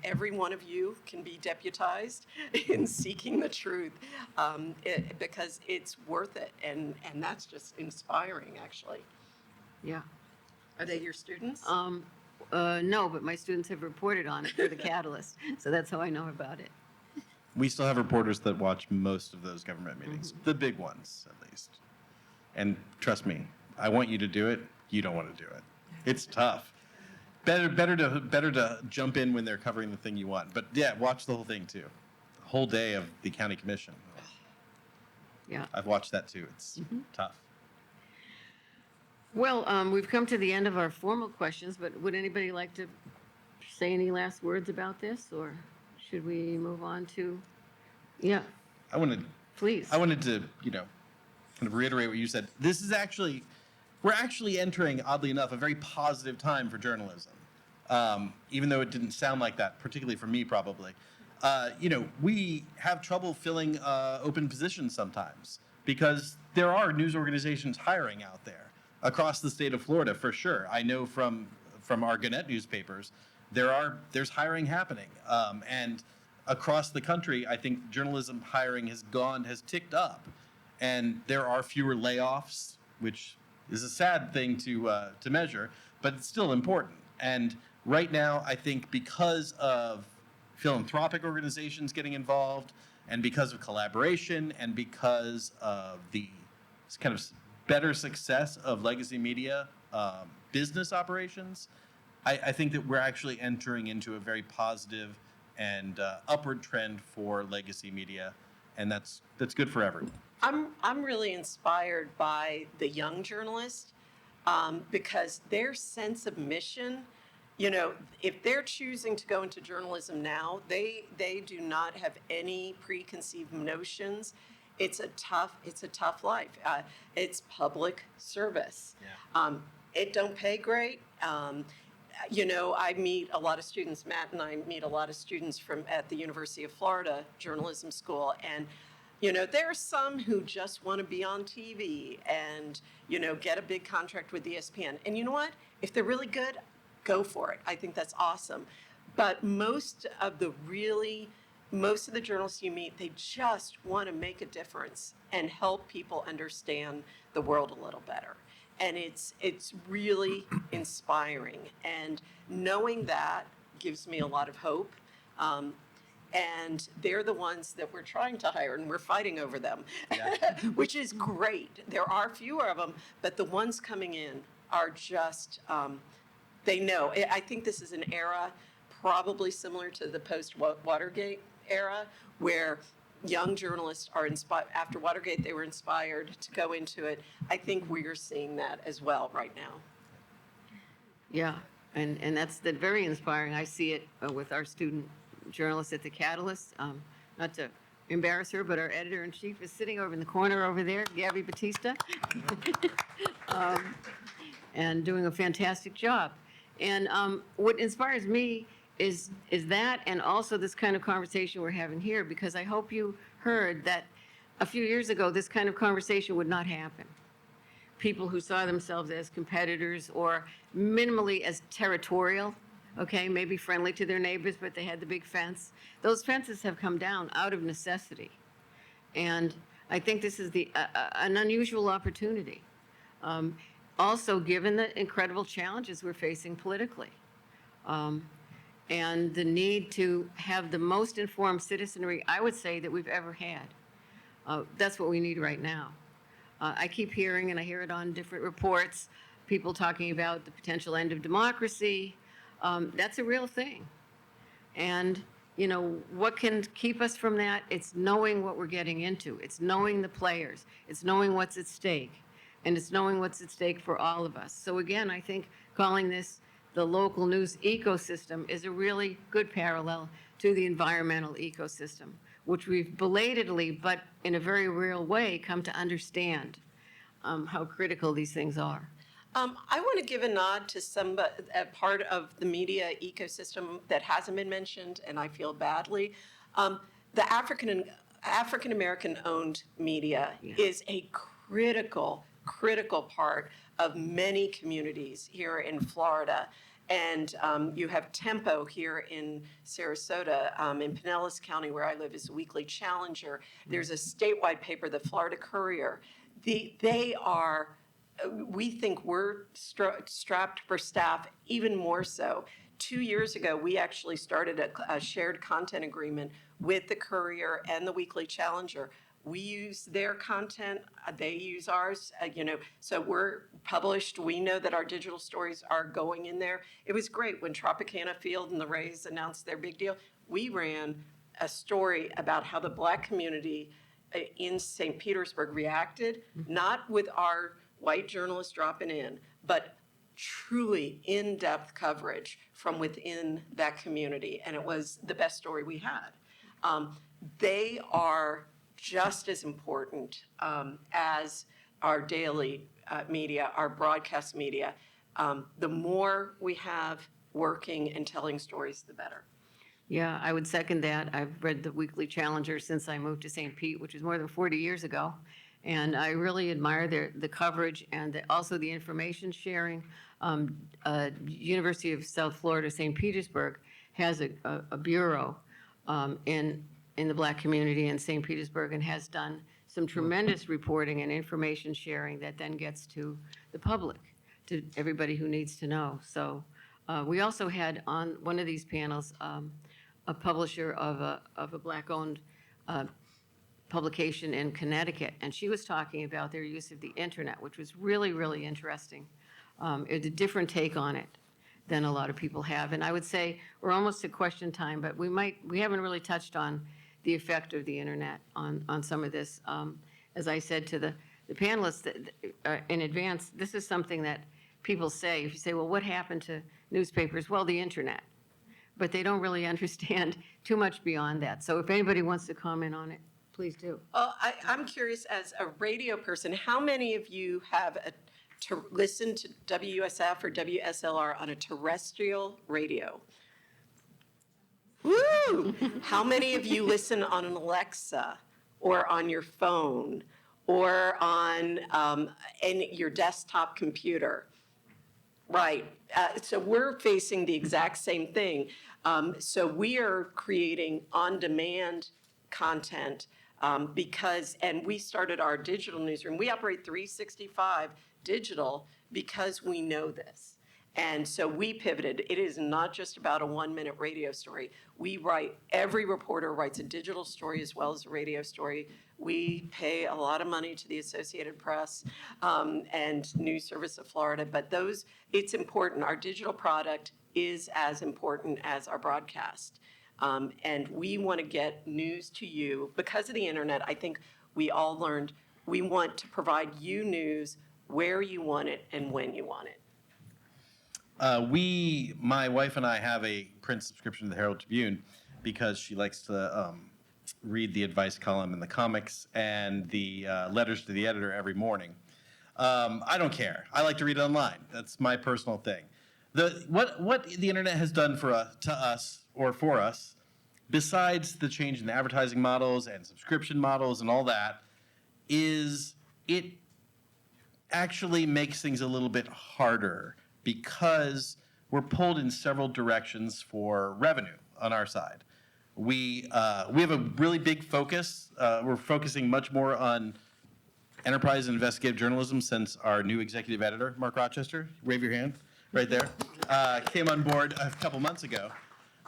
Every one of you can be deputized in seeking the truth because it's worth it, and that's just inspiring, actually. Yeah. Are they your students? No, but my students have reported on it for the Catalyst, so that's how I know about it. We still have reporters that watch most of those government meetings, the big ones at least. And trust me, I want you to do it. You don't want to do it. It's tough. Better to jump in when they're covering the thing you want. But yeah, watch the whole thing too. The whole day of the county commission. Yeah. I've watched that too. It's tough. Well, we've come to the end of our formal questions, but would anybody like to say any last words about this, or should we move on to? Yeah, please. I wanted to, kind of reiterate what you said. We're actually entering, oddly enough, a very positive time for journalism. Even though it didn't sound like that, particularly for me, probably. We have trouble filling open positions sometimes because there are news organizations hiring out there across the state of Florida, for sure. I know from our Gannett newspapers, there's hiring happening. And across the country, I think journalism hiring has ticked up. And there are fewer layoffs, which is a sad thing to measure, but it's still important. And right now, I think because of philanthropic organizations getting involved, and because of collaboration, and because of the kind of better success of legacy media business operations, I think that we're actually entering into a very positive and upward trend for legacy media, and that's good for everyone. I'm really inspired by the young journalists because their sense of mission, if they're choosing to go into journalism now, they do not have any preconceived notions. It's a tough life. It's public service. Yeah. It don't pay great. I meet a lot of students. Matt and I meet a lot of students at the University of Florida Journalism School, and there are some who just want to be on TV and get a big contract with ESPN. And you know what? If they're really good, go for it. I think that's awesome. But most of the journalists you meet, they just want to make a difference and help people understand the world a little better. And it's really inspiring. And knowing that gives me a lot of hope. And they're the ones that we're trying to hire, and we're fighting over them, which is great. There are fewer of them, but the ones coming in are just, they know. I think this is an era probably similar to the post-Watergate era, where young journalists are inspired. After Watergate, they were inspired to go into it. I think we're seeing that as well right now. Yeah, and that's very inspiring. I see it with our student journalist at the Catalyst. Not to embarrass her, but our editor-in-chief is sitting over in the corner over there, Gabby Batista, and doing a fantastic job. And what inspires me is that, and also this kind of conversation we're having here, because I hope you heard that a few years ago, this kind of conversation would not happen. People who saw themselves as competitors or minimally as territorial, okay, maybe friendly to their neighbors, but they had the big fence. Those fences have come down out of necessity. And I think this is an unusual opportunity. Also, given the incredible challenges we're facing politically. and the need to have the most informed citizenry, I would say, that we've ever had. That's what we need right now. I keep hearing, and I hear it on different reports, people talking about the potential end of democracy. That's a real thing. And, you know, what can keep us from that? It's knowing what we're getting into. It's knowing the players. It's knowing what's at stake. And it's knowing what's at stake for all of us. So again, I think calling this the local news ecosystem is a really good parallel to the environmental ecosystem, which we've belatedly, but in a very real way, come to understand how critical these things are. I want to give a nod to a part of the media ecosystem that hasn't been mentioned, and I feel badly. The African American owned media is a critical part of many communities here in Florida. And you have Tempo here in Sarasota, in Pinellas County, where I live, is Weekly Challenger. There's a statewide paper, the Florida Courier. They are, we think we're strapped for staff even more so. 2 years ago, we actually started a shared content agreement with the Courier and the Weekly Challenger. We use their content, they use ours, so we're published. We know that our digital stories are going in there. It was great when Tropicana Field and the Ries announced their big deal. We ran a story about how the Black community in St. Petersburg reacted, not with our white journalists dropping in, but truly in-depth coverage from within that community. And it was the best story we had. They are just as important as our daily media, our broadcast media. The more we have working and telling stories, the better. Yeah, I would second that. I've read the Weekly Challenger since I moved to St. Pete, which is more than 40 years ago. And I really admire the coverage and also the information sharing. University of South Florida, St. Petersburg, has a bureau in the Black community in St. Petersburg and has done some tremendous reporting and information sharing that then gets to the public, to everybody who needs to know. So we also had on one of these panels a publisher of a Black-owned publication in Connecticut, and she was talking about their use of the internet, which was really, really interesting. It's a different take on it than a lot of people have. And I would say we're almost at question time, but we haven't really touched on the effect of the internet on some of this. As I said to the panelists in advance, this is something that people say. If you say, well, what happened to newspapers? Well, the internet. But they don't really understand too much beyond that. So if anybody wants to comment on it, please do. Well, I'm curious, as a radio person, how many of you have to listen to WUSF or WSLR on a terrestrial radio? Woo! How many of you listen on an Alexa or on your phone or on your desktop computer? Right. So we're facing the exact same thing. So we are creating on-demand content and we started our digital newsroom. We operate 365 digital because we know this. And so we pivoted. It is not just about a 1-minute radio story. Every reporter writes a digital story as well as a radio story. We pay a lot of money to the Associated Press and News Service of Florida, but it's important. Our digital product is as important as our broadcast. And we want to get news to you. Because of the internet, I think we all learned we want to provide you news where you want it and when you want it. My wife and I have a print subscription to the Herald-Tribune because she likes to read the advice column and the comics and the letters to the editor every morning. I don't care. I like to read it online. That's my personal thing. What the internet has done for us, besides the change in the advertising models and subscription models and all that, is it actually makes things a little bit harder because we're pulled in several directions for revenue on our side. We have a really big focus. We're focusing much more on enterprise and investigative journalism since our new executive editor, Mark Rochester, wave your hand right there, came on board a couple months ago.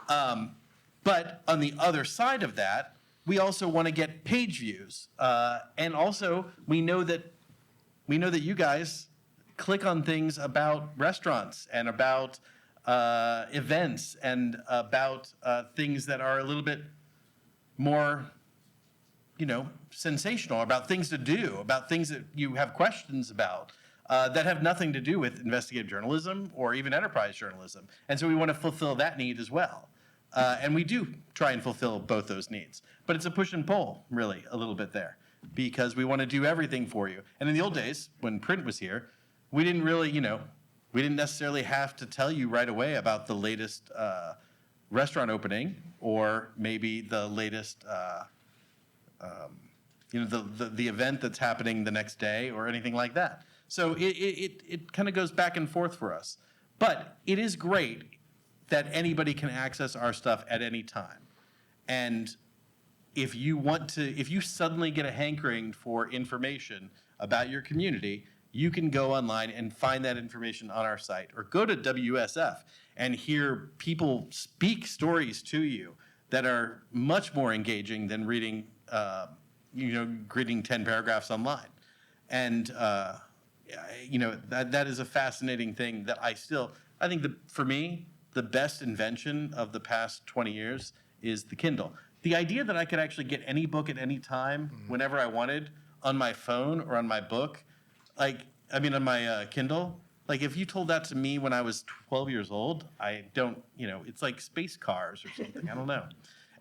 But on the other side of that, we also want to get page views. And also, we know that you guys click on things about restaurants and about events and about things that are a little bit more, sensational, about things to do, about things that you have questions about that have nothing to do with investigative journalism or even enterprise journalism. And so we want to fulfill that need as well. And we do try and fulfill both those needs. But it's a push and pull, really, a little bit there, because we want to do everything for you. And in the old days, when print was here, we didn't really, we didn't necessarily have to tell you right away about the latest restaurant opening or maybe the latest, the event that's happening the next day or anything like that. So it kind of goes back and forth for us. But it is great that anybody can access our stuff at any time. And if you suddenly get a hankering for information about your community, you can go online and find that information on our site, or go to WUSF and hear people speak stories to you that are much more engaging than reading 10 paragraphs online. And that is a fascinating thing that I think for me, the best invention of the past 20 years is the Kindle. The idea that I could actually get any book at any time, whenever I wanted, on my phone or on my book, on my Kindle, if you told that to me when I was 12 years old, I don't, it's like space cars or something, I don't know.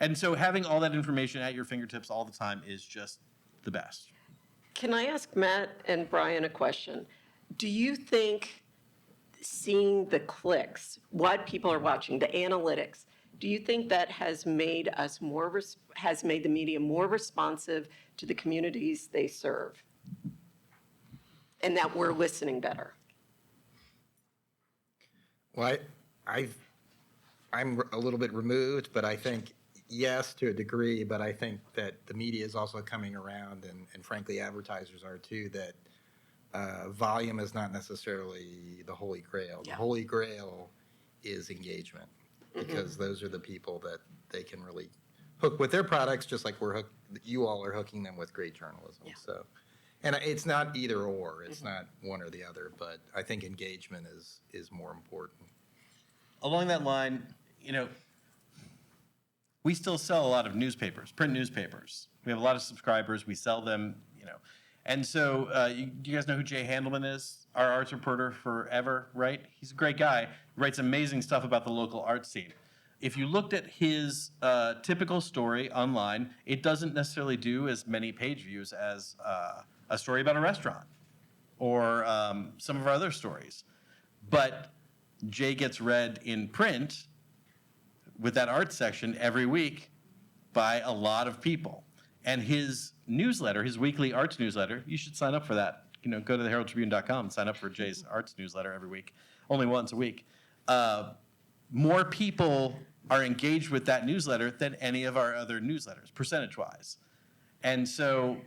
And so having all that information at your fingertips all the time is just the best. Can I ask Matt and Brian a question? Do you think seeing the clicks, what people are watching, the analytics, do you think that has made us has made the media more responsive to the communities they serve? And that we're listening better? Well, I'm a little bit removed, but I think yes, to a degree, but I think that the media is also coming around, and frankly, advertisers are too, that volume is not necessarily the holy grail. Yeah. The holy grail is engagement, because those are the people that they can really hook with their products, just like you all are hooking them with great journalism. Yeah. So, and it's not either or, it's not one or the other, but I think engagement is more important. Along that line, we still sell a lot of newspapers, print newspapers. We have a lot of subscribers. We sell them, And so you guys know who Jay Handelman is? Our arts reporter forever, right? He's a great guy. He writes amazing stuff about the local art scene. If you looked at his typical story online, it doesn't necessarily do as many page views as a story about a restaurant or some of our other stories. But Jay gets read in print with that art section every week by a lot of people. And his newsletter, his weekly arts newsletter, you should sign up for that. Go to theheraldtribune.com and sign up for Jay's arts newsletter every week, only once a week. More people are engaged with that newsletter than any of our other newsletters, percentage-wise. And so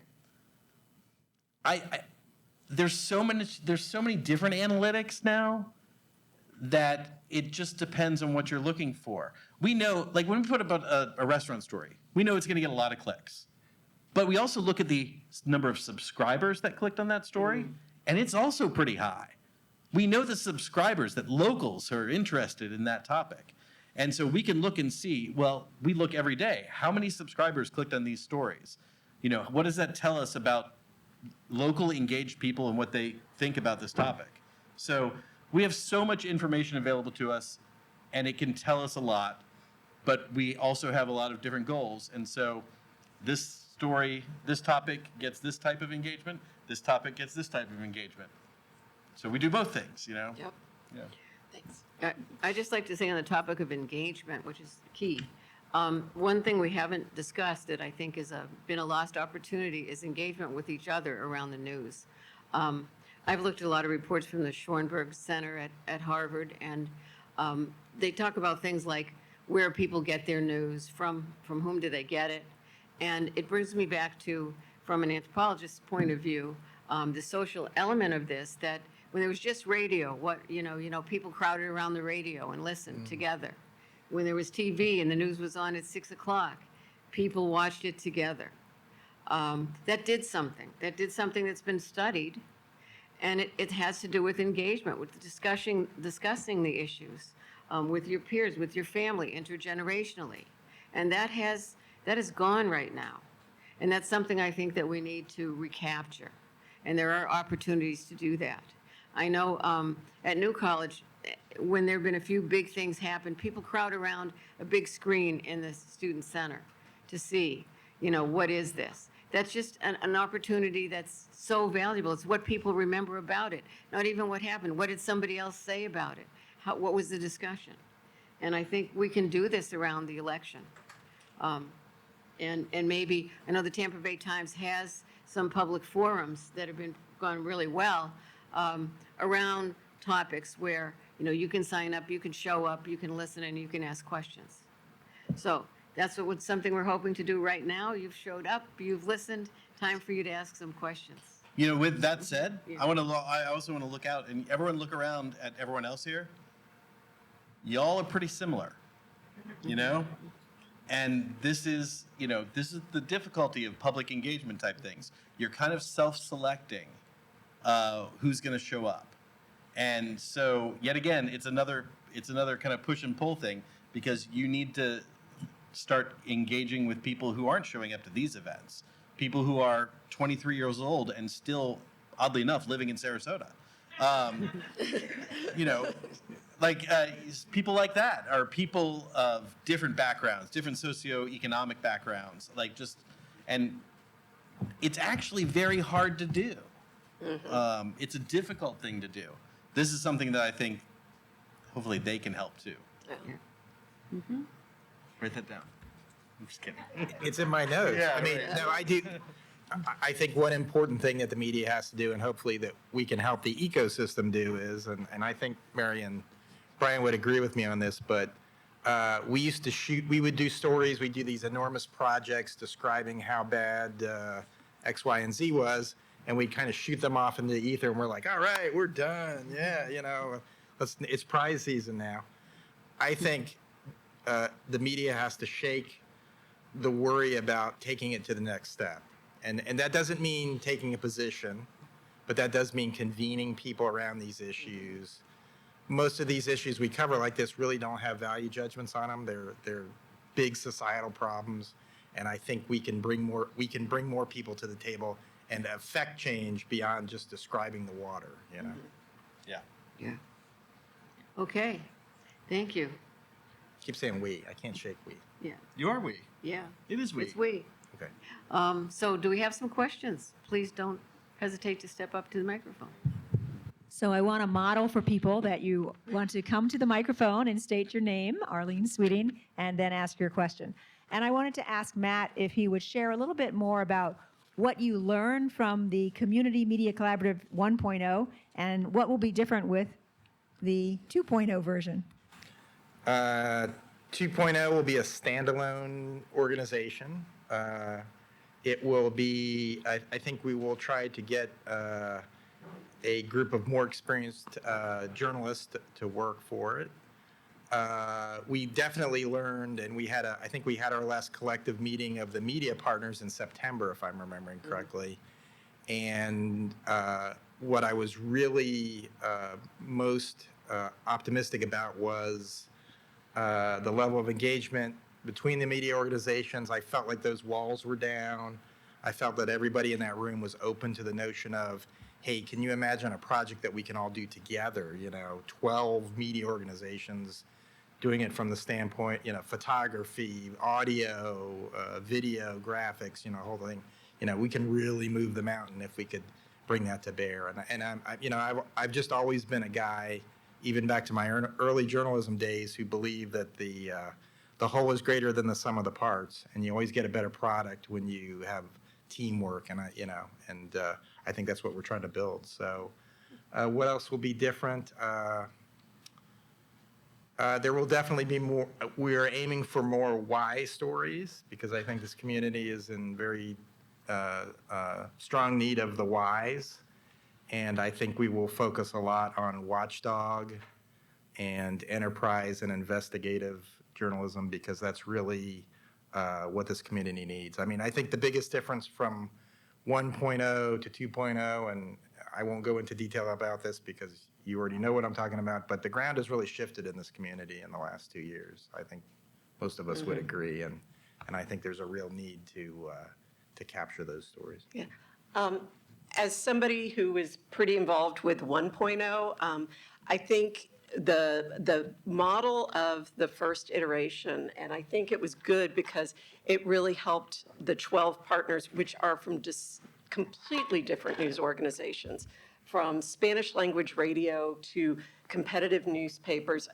there's so many different analytics now that it just depends on what you're looking for. We know, when we put about a restaurant story, we know it's going to get a lot of clicks. But we also look at the number of subscribers that clicked on that story, and it's also pretty high. We know the subscribers, that locals are interested in that topic. And so we can look and see, we look every day, how many subscribers clicked on these stories? What does that tell us about local engaged people and what they think about this topic? So we have so much information available to us, and it can tell us a lot, but we also have a lot of different goals. And so this topic gets this type of engagement, this topic gets this type of engagement. So we do both things, Yep. Yeah. Thanks. I'd just like to say on the topic of engagement, which is key, one thing we haven't discussed that I think has been a lost opportunity is engagement with each other around the news. I've looked at a lot of reports from the Schoenberg Center at Harvard, and they talk about things like where people get their news, from whom do they get it. And it brings me back to, from an anthropologist's point of view, the social element of this, that when there was just radio, people crowded around the radio and listened together. when there was TV and the news was on at 6 o'clock, people watched it together. That did something. That did something that's been studied, and it has to do with engagement, with discussing the issues with your peers, with your family, intergenerationally. And that is gone right now. And that's something I think that we need to recapture. And there are opportunities to do that. I know at New College, when there have been a few big things happen, people crowd around a big screen in the student center to see, what is this? That's just an opportunity that's so valuable. It's what people remember about it, not even what happened. What did somebody else say about it? What was the discussion? And I think we can do this around the election. And maybe, I know the Tampa Bay Times has some public forums that have gone really well around topics where, you can sign up, you can show up, you can listen, and you can ask questions. So that's something we're hoping to do right now. You've showed up, you've listened, time for you to ask some questions. With that said, Yeah. I also want to look out, and everyone look around at everyone else here. Y'all are pretty similar, And this is the difficulty of public engagement type things. You're kind of self-selecting who's going to show up. And so, yet again, it's another kind of push and pull thing, because you need to start engaging with people who aren't showing up to these events, people who are 23 years old and still, oddly enough, living in Sarasota. People like that are people of different backgrounds, different socioeconomic backgrounds, and it's actually very hard to do. Mm-hmm. It's a difficult thing to do. This is something that I think hopefully they can help too. Yeah. Mm-hmm. Write that down. I'm just kidding. It's in my notes. Yeah, I mean, right. no, I do. I think one important thing that the media has to do, and hopefully that we can help the ecosystem do, is, and I think Mary and Brian would agree with me on this, but we would do stories, we'd do these enormous projects describing how bad X, Y, and Z was, and we'd kind of shoot them off into the ether, and we're like, all right, we're done. Yeah, it's prize season now. I think the media has to shake the worry about taking it to the next step. And that doesn't mean taking a position, but that does mean convening people around these issues. Most of these issues we cover like this really don't have value judgments on them. They're big societal problems, and I think we can bring more people to the table and affect change beyond just describing the water. Yeah. Yeah. Okay. Thank you. Keep saying we. I can't shake we. Yeah. You are we. Yeah. It is we. It's we. Okay. So do we have some questions? Please don't hesitate to step up to the microphone. So I want a model for people that you want to come to the microphone and state your name, Arlene Sweeting, and then ask your question. And I wanted to ask Matt if he would share a little bit more about what you learned from the Community Media Collaborative 1.0 and what will be different with the 2.0 version. 2.0 will be a standalone organization. It will be, I think we will try to get a group of more experienced journalists to work for it. We definitely learned, and I think we had our last collective meeting of the media partners in September, if I'm remembering correctly. And what I was really most optimistic about was the level of engagement between the media organizations. I felt like those walls were down. I felt that everybody in that room was open to the notion of, hey, can you imagine a project that we can all do together? 12 media organizations doing it from the standpoint, photography, audio, video, graphics, whole thing. We can really move the mountain if we could bring that to bear. And I've just always been a guy, even back to my early journalism days, who believed that the whole is greater than the sum of the parts, and you always get a better product when you have teamwork. And I think that's what we're trying to build. So, what else will be different? There will definitely be more. We are aiming for more why stories, because I think this community is in very strong need of the whys. And I think we will focus a lot on watchdog and enterprise and investigative journalism, because that's really what this community needs. I mean, I think the biggest difference from 1.0 to 2.0, and I won't go into detail about this because you already know what I'm talking about, but the ground has really shifted in this community in the last 2 years. I think most of us would agree, and I think there's a real need to capture those stories. Yeah. As somebody who is pretty involved with 1.0, I think the model of the first iteration, and I think it was good because it really helped the 12 partners, which are from just completely different news organizations, from Spanish language radio to competitive newspapers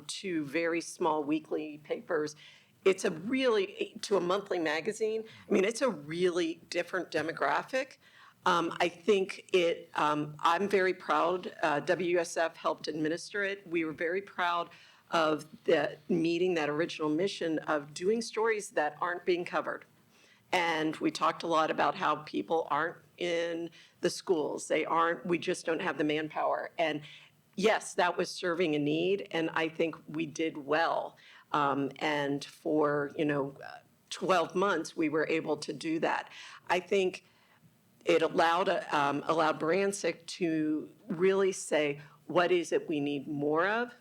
to very small weekly papers. It's a really, to a monthly magazine, I mean, it's a really different demographic. I think I'm very proud, WUSF helped administer it. We were very proud of meeting that original mission of doing stories that aren't being covered. And we talked a lot about how people aren't in the schools. We just don't have the manpower. And yes, that was serving a need, and I think we did well. And for, 12 months, we were able to do that. I think it allowed Barancik to really say, what is it we need more of?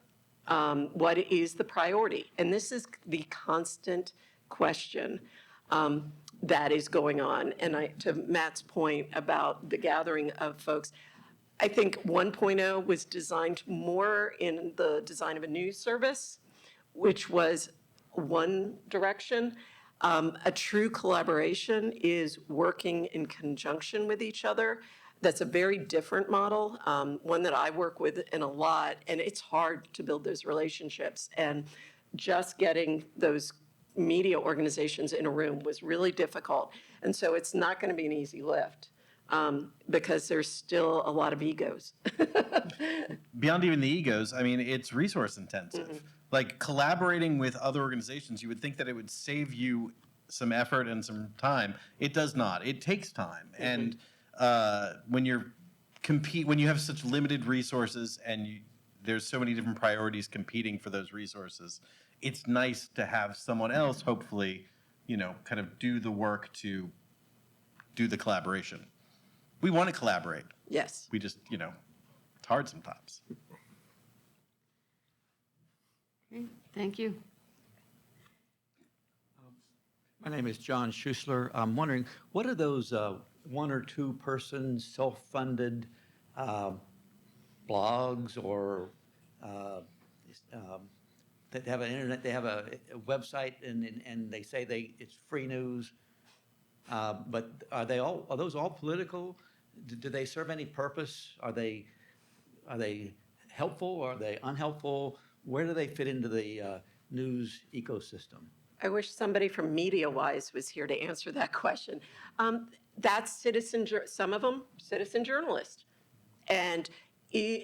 What is the priority? And this is the constant question that is going on. And to Matt's point about the gathering of folks, I think 1.0 was designed more in the design of a news service, which was one direction. A true collaboration is working in conjunction with each other. That's a very different model, one that I work with in a lot, and it's hard to build those relationships. And just getting those media organizations in a room was really difficult. And so it's not going to be an easy lift because there's still a lot of egos. Beyond even the egos, I mean, it's resource intensive. Like collaborating with other organizations, you would think that it would save you some effort and some time. It does not. It takes time. And when you have such limited resources and there's so many different priorities competing for those resources, it's nice to have someone else, hopefully, kind of do the work to do the collaboration. We want to collaborate. Yes. We just, it's hard sometimes. Okay, thank you. My name is John Schussler. I'm wondering, what are those one or two person self-funded blogs or that have an internet, they have a website and they say it's free news, but are those all political? Do they serve any purpose? Are they helpful? Are they unhelpful? Where do they fit into the news ecosystem? I wish somebody from MediaWise was here to answer that question. That's some of them, citizen journalists. And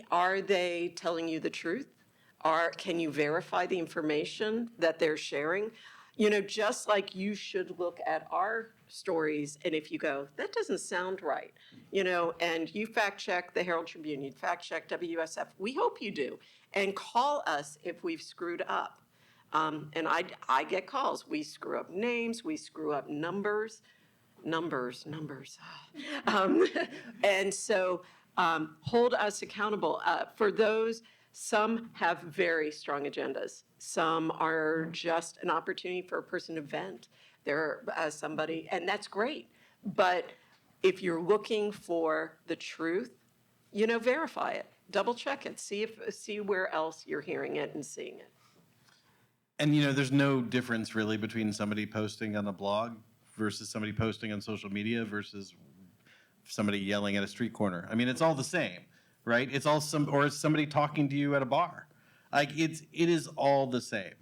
are they telling you the truth? Can you verify the information that they're sharing? Just like you should look at our stories, and if you go, that doesn't sound right, and you fact check the Herald-Tribune, you fact check WUSF, we hope you do, and call us if we've screwed up. And I get calls. We screw up names, we screw up numbers. And so hold us accountable. For those, some have very strong agendas. Some are just an opportunity for a person to vent. They're somebody, and that's great. But if you're looking for the truth, verify it, double check it, see where else you're hearing it and seeing it. And there's no difference really between somebody posting on a blog versus somebody posting on social media versus somebody yelling at a street corner. I mean, it's all the same, right? It's all or it's somebody talking to you at a bar. Like it is all the same.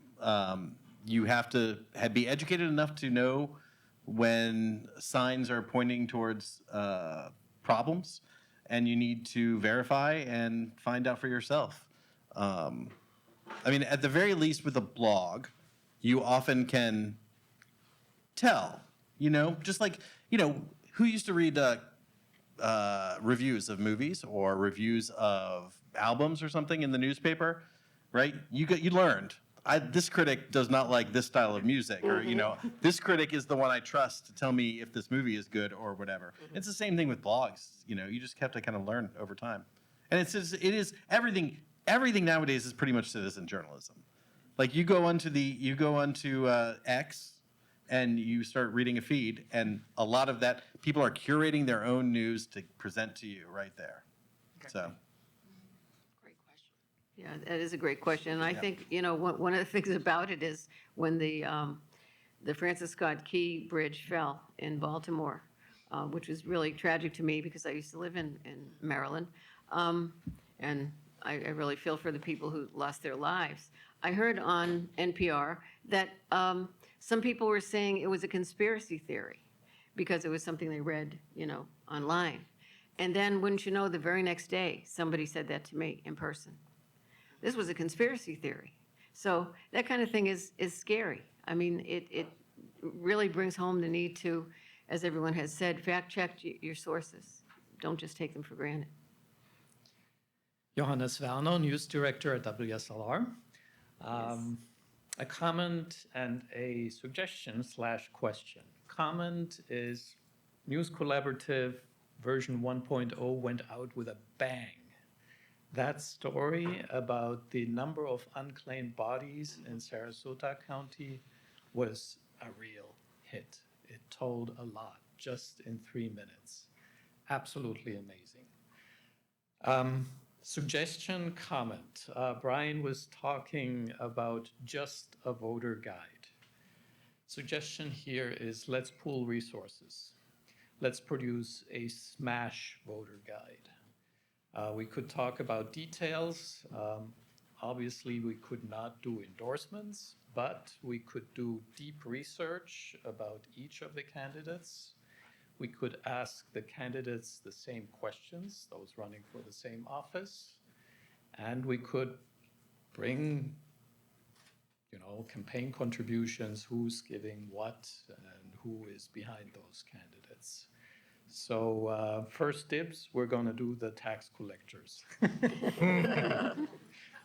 You have to be educated enough to know when signs are pointing towards problems, and you need to verify and find out for yourself. I mean, at the very least with a blog, you often can tell, just like, who used to read reviews of movies or reviews of albums or something in the newspaper? right? You learned. This critic does not like this style of music, or this critic is the one I trust to tell me if this movie is good or whatever. It's the same thing with blogs. You just have to kind of learn over time, and it is everything. Everything nowadays is pretty much citizen journalism. Like you go onto X, and you start reading a feed, and a lot of that people are curating their own news to present to you right there. So. Great question. Yeah, that is a great question. And I think, one of the things about it is when the Francis Scott Key Bridge fell in Baltimore, which was really tragic to me because I used to live in Maryland. And I really feel for the people who lost their lives. I heard on NPR that some people were saying it was a conspiracy theory because it was something they read, online. And then, wouldn't you know, the very next day, somebody said that to me in person. This was a conspiracy theory. So that kind of thing is scary. I mean, it really brings home the need to, as everyone has said, fact check your sources. Don't just take them for granted. Johannes Werner, news director at WSLR. A comment and a suggestion/question. Comment is News Collaborative version 1.0 went out with a bang. That story about the number of unclaimed bodies in Sarasota County was a real hit. It told a lot just in 3 minutes. Absolutely amazing. Suggestion, comment. Brian was talking about just a voter guide. Suggestion here is let's pool resources. Let's produce a smash voter guide. We could talk about details. Obviously, we could not do endorsements, but we could do deep research about each of the candidates. We could ask the candidates the same questions, those running for the same office, and we could bring, campaign contributions, who's giving what, and who is behind those candidates. So first dibs, we're going to do the tax collectors.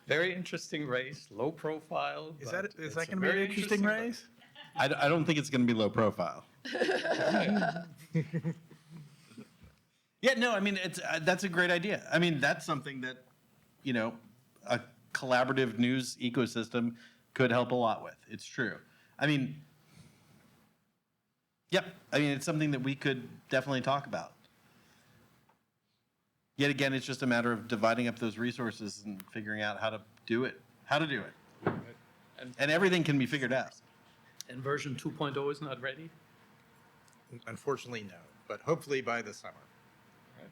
Very interesting race, low profile. Is that going to be an interesting race? I don't think it's going to be low profile. Yeah, no, I mean, that's a great idea. I mean, that's something that, a collaborative news ecosystem could help a lot with. It's true. I mean, yep. I mean, it's something that we could definitely talk about. Yet again, it's just a matter of dividing up those resources and figuring out how to do it. And everything can be figured out. And version 2.0 is not ready? Unfortunately, no, but hopefully by the summer. Right.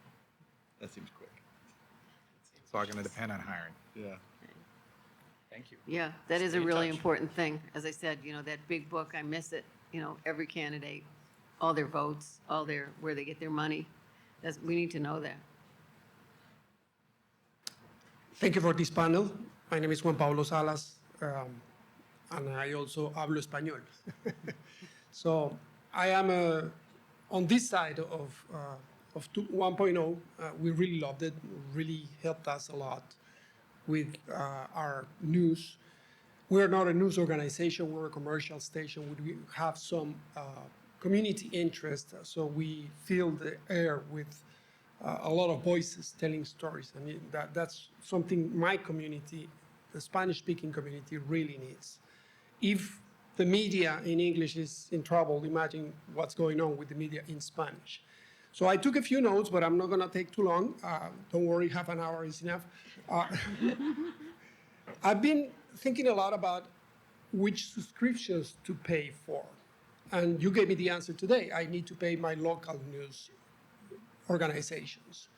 That seems quick. It's all going to depend on hiring. Yeah. Thank you. Yeah, that is Stay a in really touch. important thing. As I said, that big book, I miss it. Every candidate, all their votes, where they get their money. We need to know that. Thank you for this panel. My name is Juan Pablo Salas, and I also hablo español. So I am on this side of 1.0. We really loved it, really helped us a lot with our news. We're not a news organization, we're a commercial station. We have some community interest, so we fill the air with a lot of voices telling stories. I mean, that's something my community, the Spanish-speaking community, really needs. If the media in English is in trouble, imagine what's going on with the media in Spanish. So I took a few notes, but I'm not going to take too long. Don't worry, half an hour is enough. I've been thinking a lot about which subscriptions to pay for. And you gave me the answer today. I need to pay my local news organizations.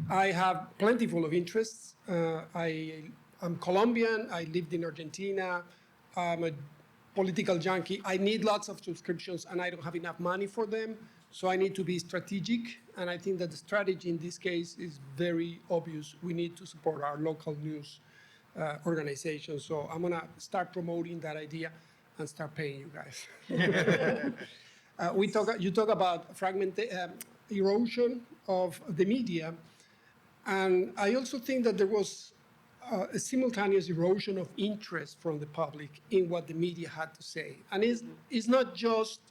I have plenty full of interests. I'm Colombian, I lived in Argentina, I'm a political junkie. I need lots of subscriptions and I don't have enough money for them, so I need to be strategic, and I think that the strategy in this case is very obvious. We need to support our local news organizations, so I'm gonna start promoting that idea and start paying you guys. You talk about erosion of the media, and I also think that there was a simultaneous erosion of interest from the public in what the media had to say. And it's not just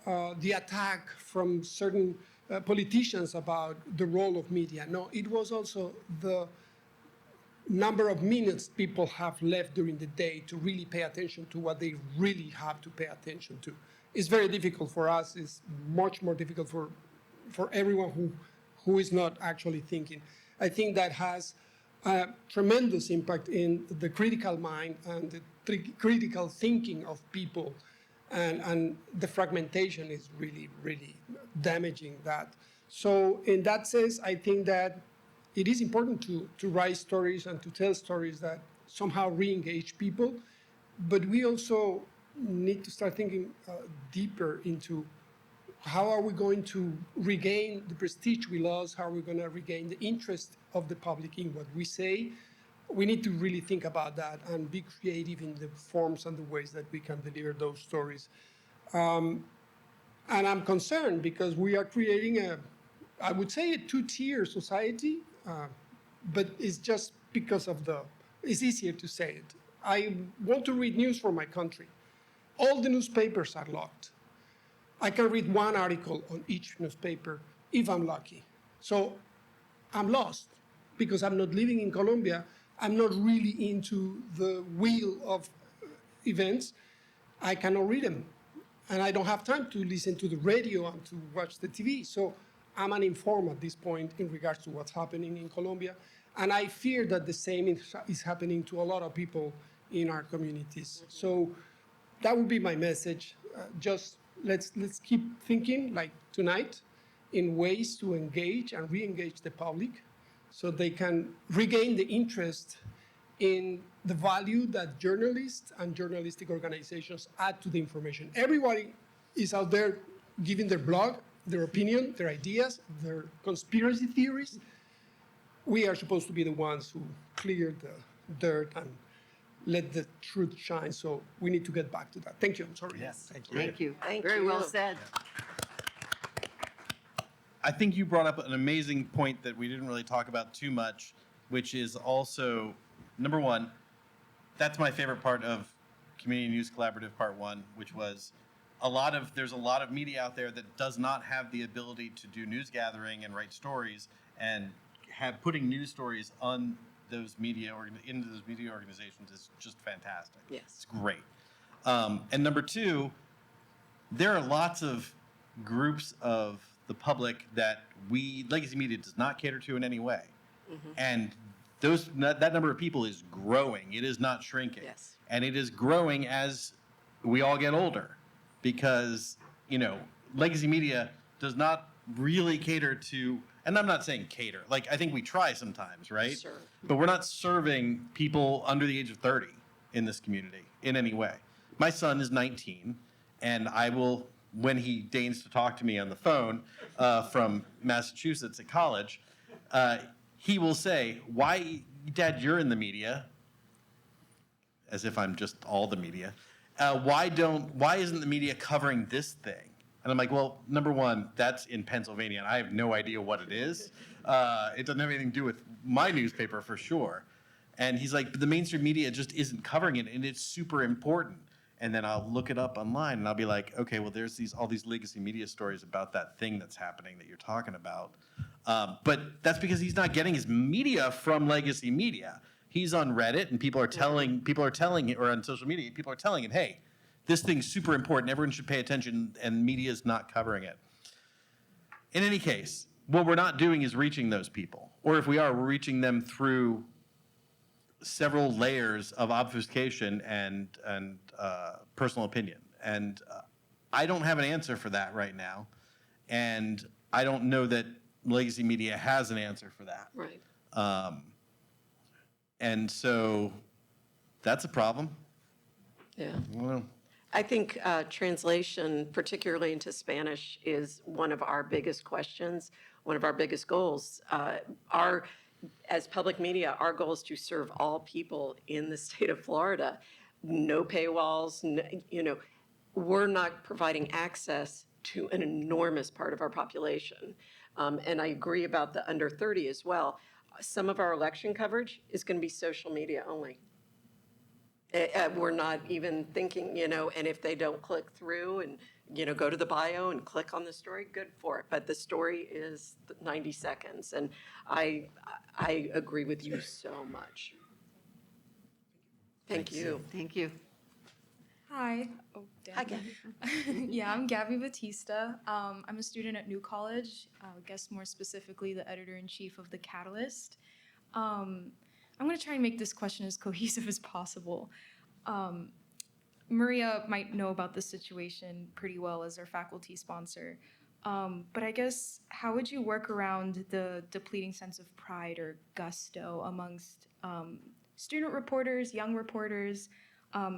the attack from certain politicians about the role of media. No, it was also the number of minutes people have left during the day to really pay attention to what they really have to pay attention to. It's very difficult for us. It's much more difficult for everyone who is not actually thinking. I think that has a tremendous impact in the critical mind and the critical thinking of people. And the fragmentation is really, really damaging that. So in that sense, I think that it is important to write stories and to tell stories that somehow re-engage people, but we also need to start thinking deeper into how are we going to regain the prestige we lost, how are we going to regain the interest of the public in what we say. We need to really think about that and be creative in the forms and the ways that we can deliver those stories. And I'm concerned because we are creating I would say a two-tier society, but it's just because it's easier to say it. I want to read news from my country. All the newspapers are locked. I can read one article on each newspaper if I'm lucky. So I'm lost because I'm not living in Colombia. I'm not really into the wheel of events. I cannot read them. And I don't have time to listen to the radio and to watch the TV. So I'm uninformed at this point in regards to what's happening in Colombia. And I fear that the same is happening to a lot of people in our communities. So that would be my message. Just let's keep thinking, like tonight, in ways to engage and re-engage the public so they can regain the interest in the value that journalists and journalistic organizations add to the information. Everybody is out there giving their blog, their opinion, their ideas, their conspiracy theories. We are supposed to be the ones who clear the dirt and let the truth shine. So we need to get back to that. Thank you. I'm sorry. Yes, thank you. Thank you. Thank Very well you. said. I think you brought up an amazing point that we didn't really talk about too much, which is also, number one, that's my favorite part of Community News Collaborative Part 1, which was there's a lot of media out there that does not have the ability to do news gathering and write stories, and putting news stories on those into those media organizations is just fantastic. Yes. It's great. And number two, there are lots of groups of the public that legacy media does not cater to in any way. Mm-hmm. And that number of people is growing. It is not shrinking. Yes. And it is growing as we all get older because, legacy media does not really cater to, and I'm not saying cater, I think we try sometimes, right? Sure. But we're not serving people under the age of 30 in this community in any way. My son is 19, and I will, when he deigns to talk to me on the phone from Massachusetts at college, he will say, "Why, Dad, you're in the media," as if I'm just all the media. Why isn't the media covering this thing? And I'm like, well, number one, that's in Pennsylvania, and I have no idea what it is. It doesn't have anything to do with my newspaper for sure. And he's like, but the mainstream media just isn't covering it, and it's super important. And then I'll look it up online, and I'll be like, okay, well, there's all these legacy media stories about that thing that's happening that you're talking about. But that's because he's not getting his media from legacy media. He's on Reddit, and people are telling or on social media, people are telling him, hey, this thing's super important. Everyone should pay attention, and media is not covering it. In any case, what we're not doing is reaching those people. Or if we are, we're reaching them through several layers of obfuscation and personal opinion. And I don't have an answer for that right now. And I don't know that legacy media has an answer for that. Right. And so that's a problem. Yeah. I don't know. I think translation, particularly into Spanish, is one of our biggest questions, one of our biggest goals. As public media, our goal is to serve all people in the state of Florida. No paywalls, we're not providing access to an enormous part of our population. And I agree about the under 30 as well. some of our election coverage is going to be social media only. We're not even thinking, and if they don't click through and, go to the bio and click on the story, good for it. But the story is 90 seconds. And I agree with you so much. Thank you. Thank you. Hi. Oh, damn. Hi, Gabby. Yeah, I'm Gabby Batista. I'm a student at New College, I guess more specifically the editor-in-chief of The Catalyst. I'm going to try and make this question as cohesive as possible. Maria might know about this situation pretty well as our faculty sponsor, but I guess how would you work around the depleting sense of pride or gusto amongst student reporters, young reporters,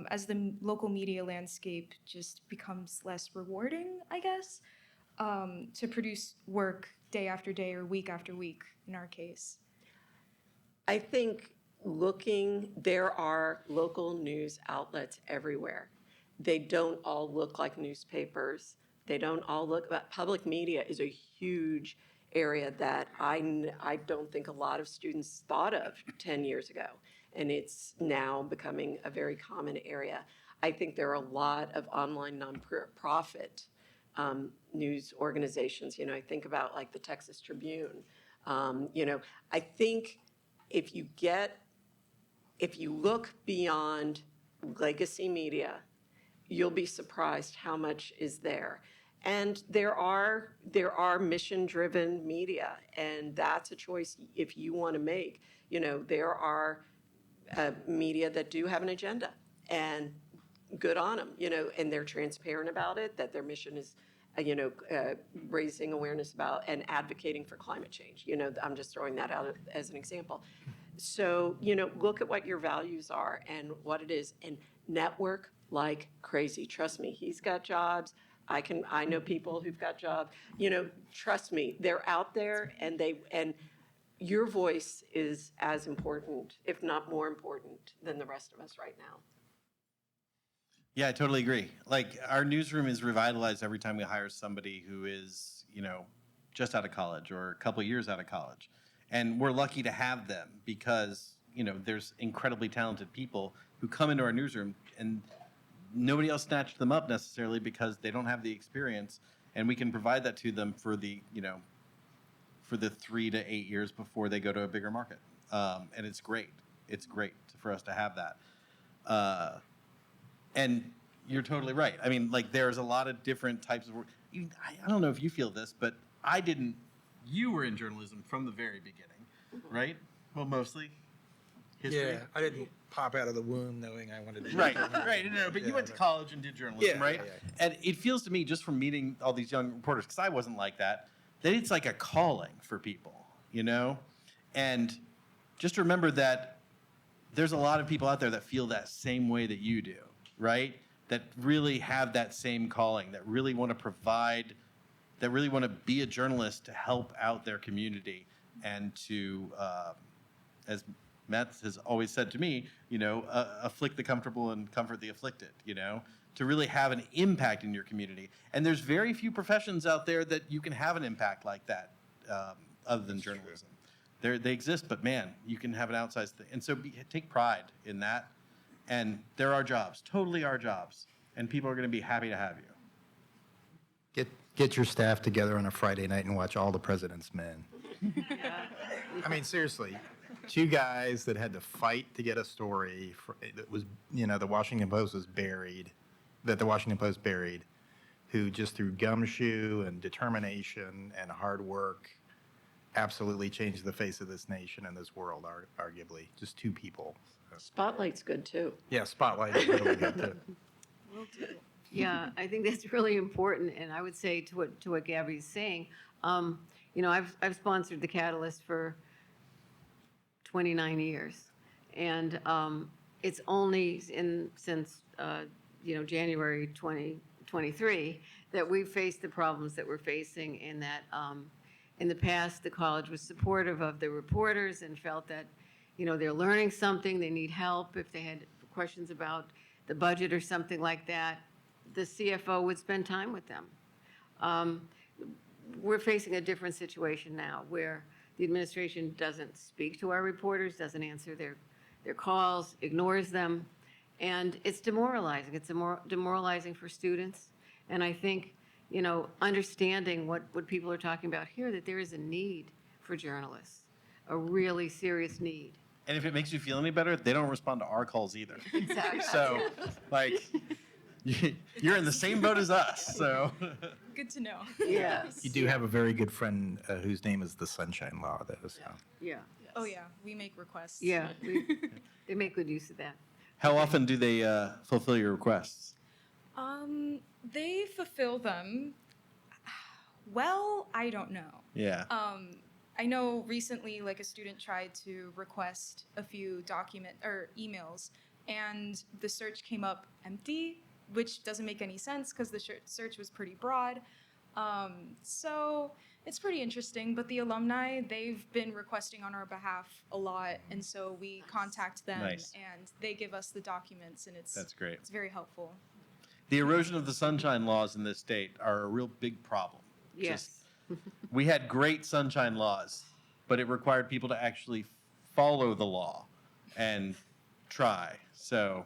as the local media landscape just becomes less rewarding, I guess, to produce work day after day or week after week in our case? I think there are local news outlets everywhere. They don't all look like newspapers. They don't all look, but public media is a huge area that I don't think a lot of students thought of 10 years ago. And it's now becoming a very common area. I think there are a lot of online nonprofit news organizations. I think about like the Texas Tribune. I think if you look beyond legacy media, you'll be surprised how much is there. And there are mission-driven media, and that's a choice if you want to make. There are media that do have an agenda, and good on them, and they're transparent about it, that their mission is, raising awareness about and advocating for climate change. I'm just throwing that out as an example. So, look at what your values are and what it is, and network like crazy. Trust me, he's got jobs. I know people who've got jobs. Trust me, they're out there, and your voice is as important, if not more important, than the rest of us right now. Yeah, I totally agree. Like, our newsroom is revitalized every time we hire somebody who is, just out of college or a couple years out of college. And we're lucky to have them because, there's incredibly talented people who come into our newsroom and nobody else snatched them up necessarily because they don't have the experience. And we can provide that to them for the 3 to 8 years before they go to a bigger market. And it's great. It's great for us to have that. And you're totally right. I mean, like, there's a lot of different types of work. I don't know if you feel this, but you were in journalism from the very beginning, right? Well, mostly. History. Yeah, I didn't pop out of the womb knowing I wanted to do Right, journalism. right. No, but you went to college and did journalism, Yeah, right? yeah, yeah. And it feels to me, just from meeting all these young reporters, because I wasn't like that it's like a calling for people, And just remember that there's a lot of people out there that feel that same way that you do, right? That really have that same calling, that really want to provide, that really want to be a journalist to help out their community and to, as Matt has always said to me, afflict the comfortable and comfort the afflicted, to really have an impact in your community. And there's very few professions out there that you can have an impact like that, other than journalism. They exist, but man, you can have an outsized thing. And so take pride in that. And there are jobs, totally are jobs. And people are going to be happy to have you. Get your staff together on a Friday night and watch All the President's Men. I mean, seriously, two guys that had to fight to get a story that was, the Washington Post was buried, who just through gumshoe and determination and hard work absolutely changed the face of this nation and this world, arguably. Just two people. Spotlight's good too. Yeah, Spotlight is really good too. Yeah, I think that's really important, and I would say to what Gabby's saying, I've sponsored the Catalyst for 29 years, and it's only since January 2023 that we've faced the problems that we're facing, in that in the past the college was supportive of the reporters and felt that they're learning something, they need help. If they had questions about the budget or something like that, the CFO would spend time with them. We're facing a different situation now where the administration doesn't speak to our reporters, doesn't answer their calls, ignores them, and it's demoralizing. It's demoralizing for students. And I think, understanding what people are talking about here, that there is a need for journalists, a really serious need. And if it makes you feel any better, they don't respond to our calls either. Exactly. So, like, you're in the same boat as us, so. Good to know. Yes. You do have a very good friend whose name is the Sunshine Law, though, so. Yeah, Oh, yeah, we make requests. yeah. They make good use of that. How often do they fulfill your requests? They fulfill them. Well, I don't know. Yeah. I know recently, like, a student tried to request a few emails, and the search came up empty, which doesn't make any sense because the search was pretty broad. So it's pretty interesting, but the alumni, they've been requesting on our behalf a lot, and so we contact them, Nice. and they give us the documents, and That's great. it's very helpful. The erosion of the sunshine laws in this state are a real big problem. Yes. We had great sunshine laws, but it required people to actually follow the law and try. So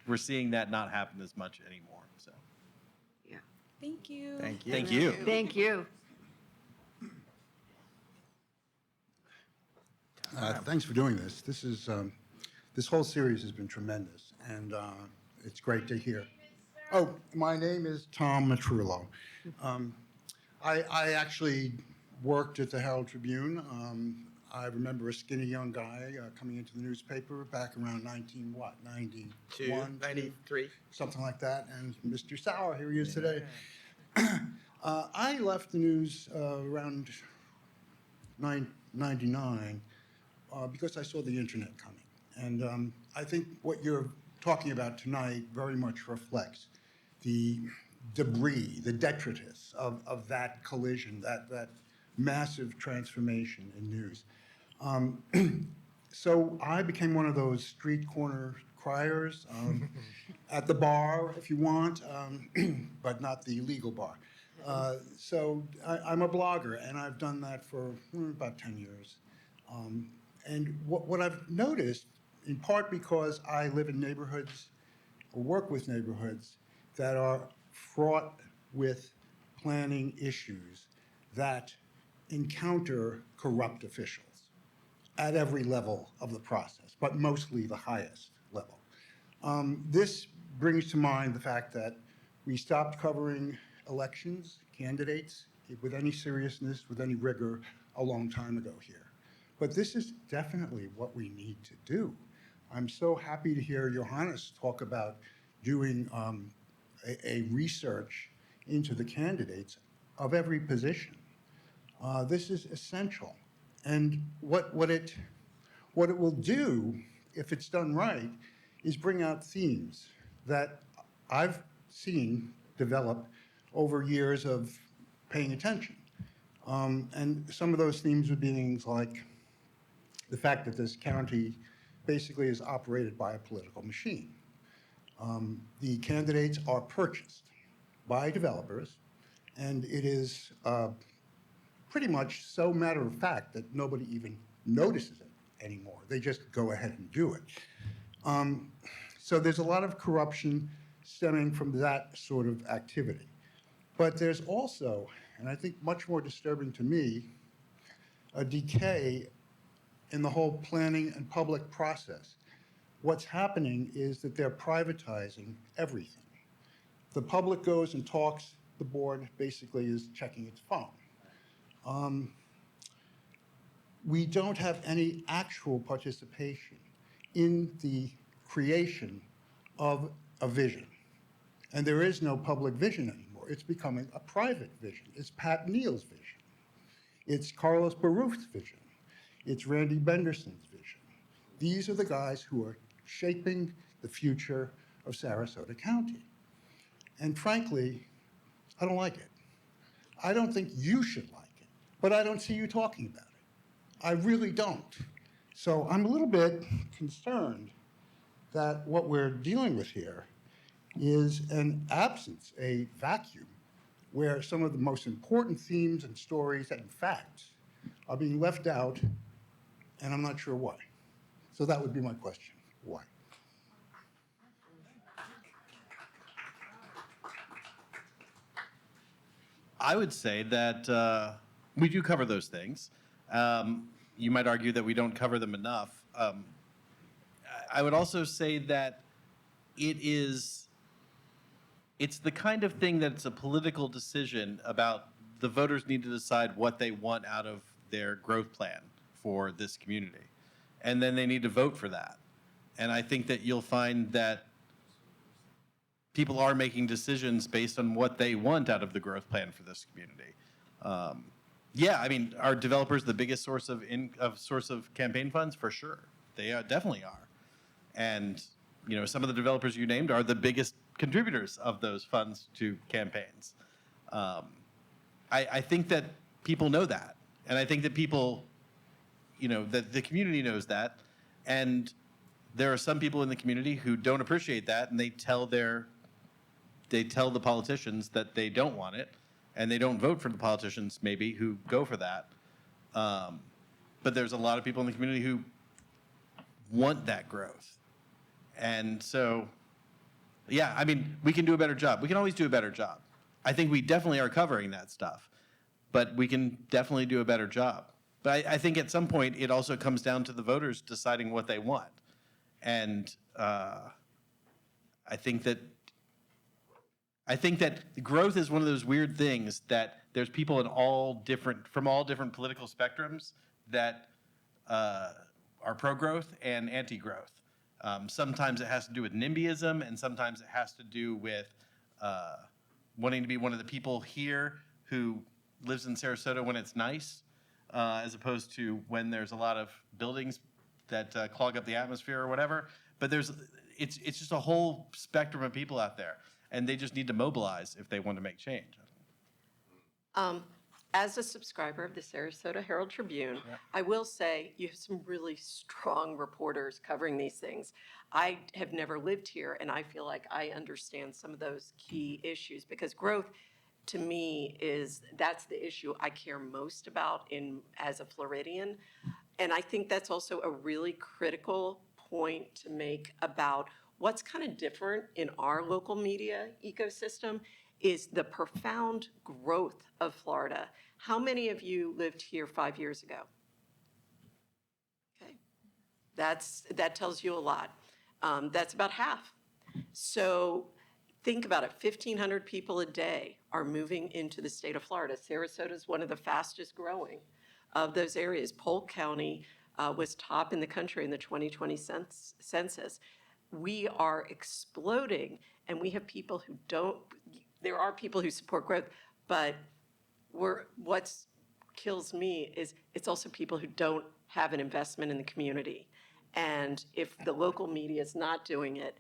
we're seeing that not happen as much anymore. So Yeah. Thank you. Thank you. thank you. Thank you. Thanks for doing this. This whole series has been tremendous, and it's great to hear. Oh, my name is Tom Matrullo. I actually worked at the Herald-Tribune. I remember a skinny young guy coming into the newspaper back around 91, 93. something like that. And Mr. Sauer, here he is today. I left the news around 99 because I saw the internet coming. And I think what you're talking about tonight very much reflects the debris, the detritus of that collision, that massive transformation in news. So I became one of those street corner criers at the bar, if you want, but not the legal bar. So I'm a blogger, and I've done that for about 10 years. And what I've noticed, in part because I live in neighborhoods or work with neighborhoods that are fraught with planning issues that encounter corrupt officials at every level of the process, but mostly the highest level. This brings to mind the fact that we stopped covering elections, candidates, with any seriousness, with any rigor, a long time ago here. But this is definitely what we need to do. I'm so happy to hear Johannes talk about doing a research into the candidates of every position. This is essential. And what it will do, if it's done right, is bring out themes that I've seen develop over years of paying attention. And some of those themes would be things like the fact that this county basically is operated by a political machine. The candidates are purchased by developers, and it is pretty much so matter of fact that nobody even notices it anymore. They just go ahead and do it. So there's a lot of corruption stemming from that sort of activity. But there's also, and I think much more disturbing to me, a decay in the whole planning and public process. What's happening is that they're privatizing everything. The public goes and talks, the board basically is checking its phone. We don't have any actual participation in the creation of a vision. And there is no public vision anymore. It's becoming a private vision. It's Pat Neal's vision. It's Carlos Baruch's vision. It's Randy Benderson's vision. These are the guys who are shaping the future of Sarasota County. And frankly, I don't like it. I don't think you should like it, but I don't see you talking about it. I really don't. So I'm a little bit concerned that what we're dealing with here is an absence, a vacuum, where some of the most important themes and stories and facts are being left out, and I'm not sure why. So that would be my question, why? I would say that we do cover those things. You might argue that we don't cover them enough. I would also say that it's the kind of thing that it's a political decision about the voters need to decide what they want out of their growth plan for this community. And then they need to vote for that. And I think that you'll find that people are making decisions based on what they want out of the growth plan for this community. Yeah, I mean, are developers the biggest source of campaign funds? For sure, they definitely are. And some of the developers you named are the biggest contributors of those funds to campaigns. I think that people know that, and I think that people, that the community knows that, and there are some people in the community who don't appreciate that, and they tell the politicians that they don't want it, and they don't vote for the politicians maybe who go for that. But there's a lot of people in the community who want that growth. And so, yeah, I mean, we can do a better job. We can always do a better job. I think we definitely are covering that stuff, but we can definitely do a better job. But I think at some point it also comes down to the voters deciding what they want. And I think that growth is one of those weird things that there's people from all different political spectrums that are pro-growth and anti-growth. Sometimes it has to do with NIMBYism, and sometimes it has to do with wanting to be one of the people here who lives in Sarasota when it's nice, as opposed to when there's a lot of buildings that clog up the atmosphere or whatever. But it's just a whole spectrum of people out there, and they just need to mobilize if they want to make change. As a subscriber of the Sarasota Herald-Tribune, I will say you have some really strong reporters covering these things. I have never lived here, and I feel like I understand some of those key issues, because growth, to me, that's the issue I care most about as a Floridian. And I think that's also a really critical point to make about what's kind of different in our local media ecosystem is the profound growth of Florida. How many of you lived here 5 years ago? Okay, that tells you a lot. That's about half. So think about it, 1,500 people a day are moving into the state of Florida. Sarasota is one of the fastest growing of those areas. Polk County was top in the country in the 2020 census. We are exploding, and we have people who don't. There are people who support growth, but what kills me is it's also people who don't have an investment in the community. And if the local media is not doing it,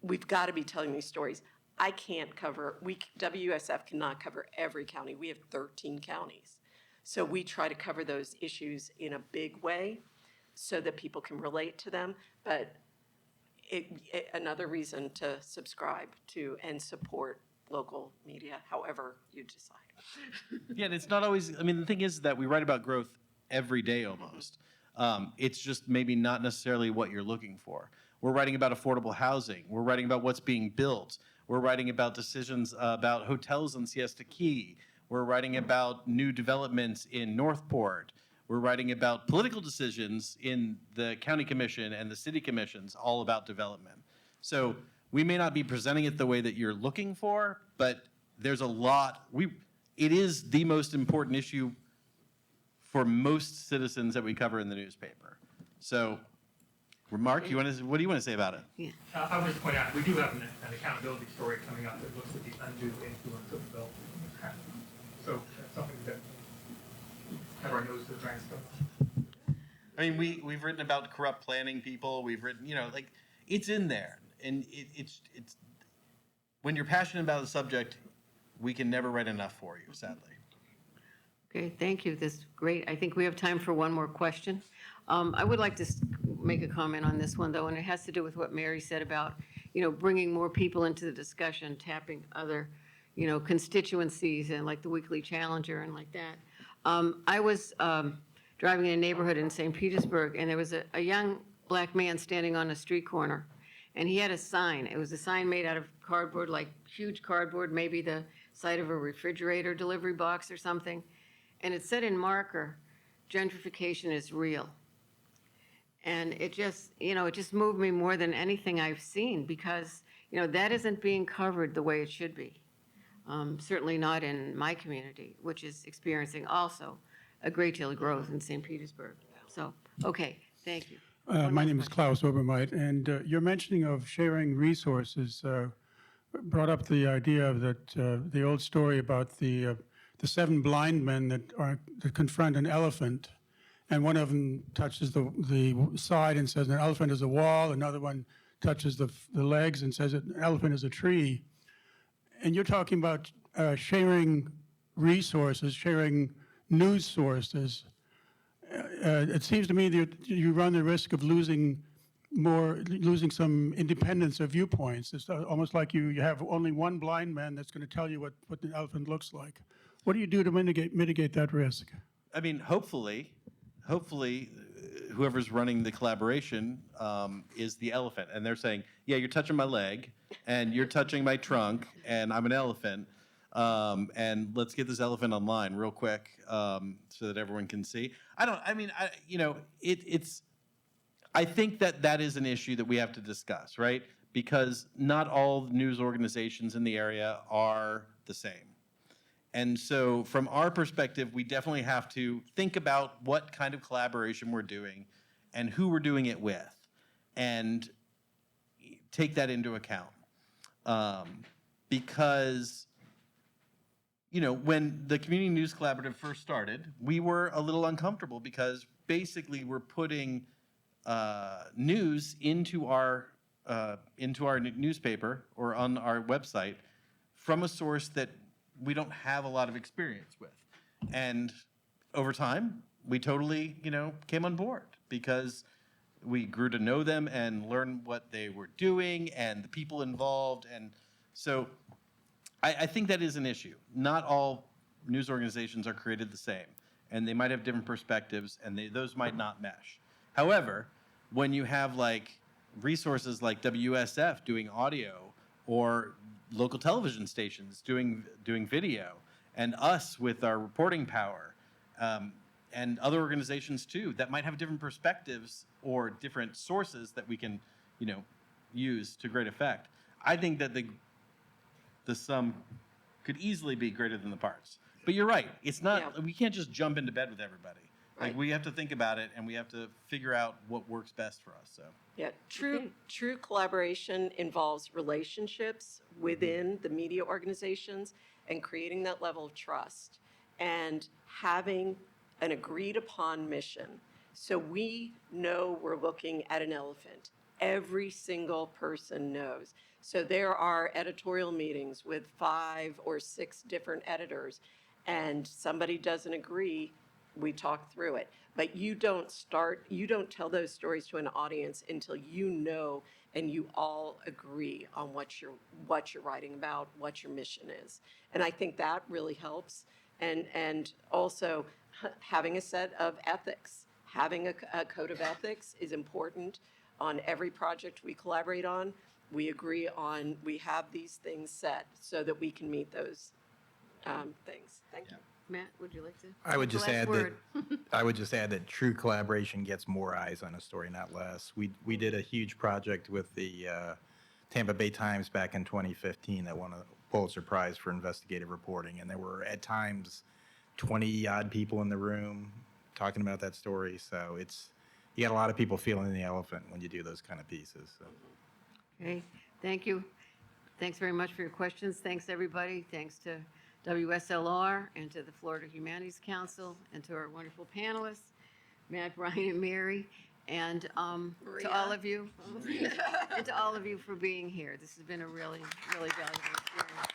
we've got to be telling these stories. WUSF cannot cover every county. We have 13 counties. So we try to cover those issues in a big way so that people can relate to them. But another reason to subscribe to and support local media, however you decide. Yeah, and it's not always, I mean, the thing is that we write about growth every day almost. It's just maybe not necessarily what you're looking for. We're writing about affordable housing. We're writing about what's being built. We're writing about decisions about hotels on Siesta Key. We're writing about new developments in Northport. We're writing about political decisions in the county commission and the city commissions, all about development. So we may not be presenting it the way that you're looking for, but there's a lot. It is the most important issue for most citizens that we cover in the newspaper. So, Mark, what do you want to say about it? I would just point out, we do have an accountability story coming up that looks at the undue influence of development. So that's something that have our nose to the grindstone. I mean, we've written about corrupt planning people. We've written, it's in there. And it's when you're passionate about the subject, we can never write enough for you, sadly. Okay, thank you. This is great. I think we have time for one more question. I would like to make a comment on this one, though, and it has to do with what Mary said about, bringing more people into the discussion, tapping other, constituencies and like the Weekly Challenger and like that. I was driving in a neighborhood in St. Petersburg, and there was a young black man standing on a street corner, and he had a sign. It was a sign made out of cardboard, like huge cardboard, maybe the size of a refrigerator delivery box or something. And it said in marker, gentrification is real. And it just, it just moved me more than anything I've seen because, that isn't being covered the way it should be. Certainly not in my community, which is experiencing also a great deal of growth in St. Petersburg. So, okay, thank you. My name is Klaus Obermeit, and your mentioning of sharing resources brought up the idea that the old story about the 7 blind men that confront an elephant, and one of them touches the side and says an elephant is a wall, another one touches the legs and says an elephant is a tree. And you're talking about sharing resources, sharing news sources. It seems to me that you run the risk of losing some independence of viewpoints. It's almost like you have only one blind man that's going to tell you what the elephant looks like. What do you do to mitigate that risk? I mean, hopefully, whoever's running the collaboration is the elephant, and they're saying, "Yeah, you're touching my leg, and you're touching my trunk, and I'm an elephant, and let's get this elephant online real quick so that everyone can see." I think that is an issue that we have to discuss, right? Because not all news organizations in the area are the same. And so from our perspective, we definitely have to think about what kind of collaboration we're doing and who we're doing it with and take that into account. Because, when the Community News Collaborative first started, we were a little uncomfortable because basically we're putting news into our newspaper or on our website from a source that we don't have a lot of experience with. And over time, we totally, came on board because we grew to know them and learn what they were doing and the people involved. And so I think that is an issue. Not all news organizations are created the same, and they might have different perspectives, and those might not mesh. However, when you have resources like WUSF doing audio or local television stations doing video, and us with our reporting power, and other organizations too that might have different perspectives or different sources that we can, use to great effect. I think that the sum could easily be greater than the parts. But you're right. It's not. We can't just jump into bed with everybody. Right. We have to think about it, and we have to figure out what works best for us. So. Yeah, true collaboration involves relationships within the media organizations and creating that level of trust and having an agreed upon mission. So we know we're looking at an elephant. Every single person knows. So there are editorial meetings with 5 or 6 different editors, and somebody doesn't agree, we talk through it. But you don't tell those stories to an audience until you know and you all agree on what you're writing about, what your mission is. And I think that really helps. And also having a set of ethics, having a code of ethics is important on every project we collaborate on. We agree on, we have these things set so that we can meet those things. Thank you. Matt, would you like to? I would just Last add word. that true collaboration gets more eyes on a story, not less. We did a huge project with the Tampa Bay Times back in 2015 that won a Pulitzer Prize for investigative reporting, and there were at times 20-odd people in the room talking about that story. So you got a lot of people feeling the elephant when you do those kind of pieces. So. Okay, thank you. Thanks very much for your questions. Thanks, everybody. Thanks to WSLR and to the Florida Humanities Council and to our wonderful panelists, Matt, Brian, and Mary, and to all of you, and to all of you for being here. This has been a really, really valuable experience.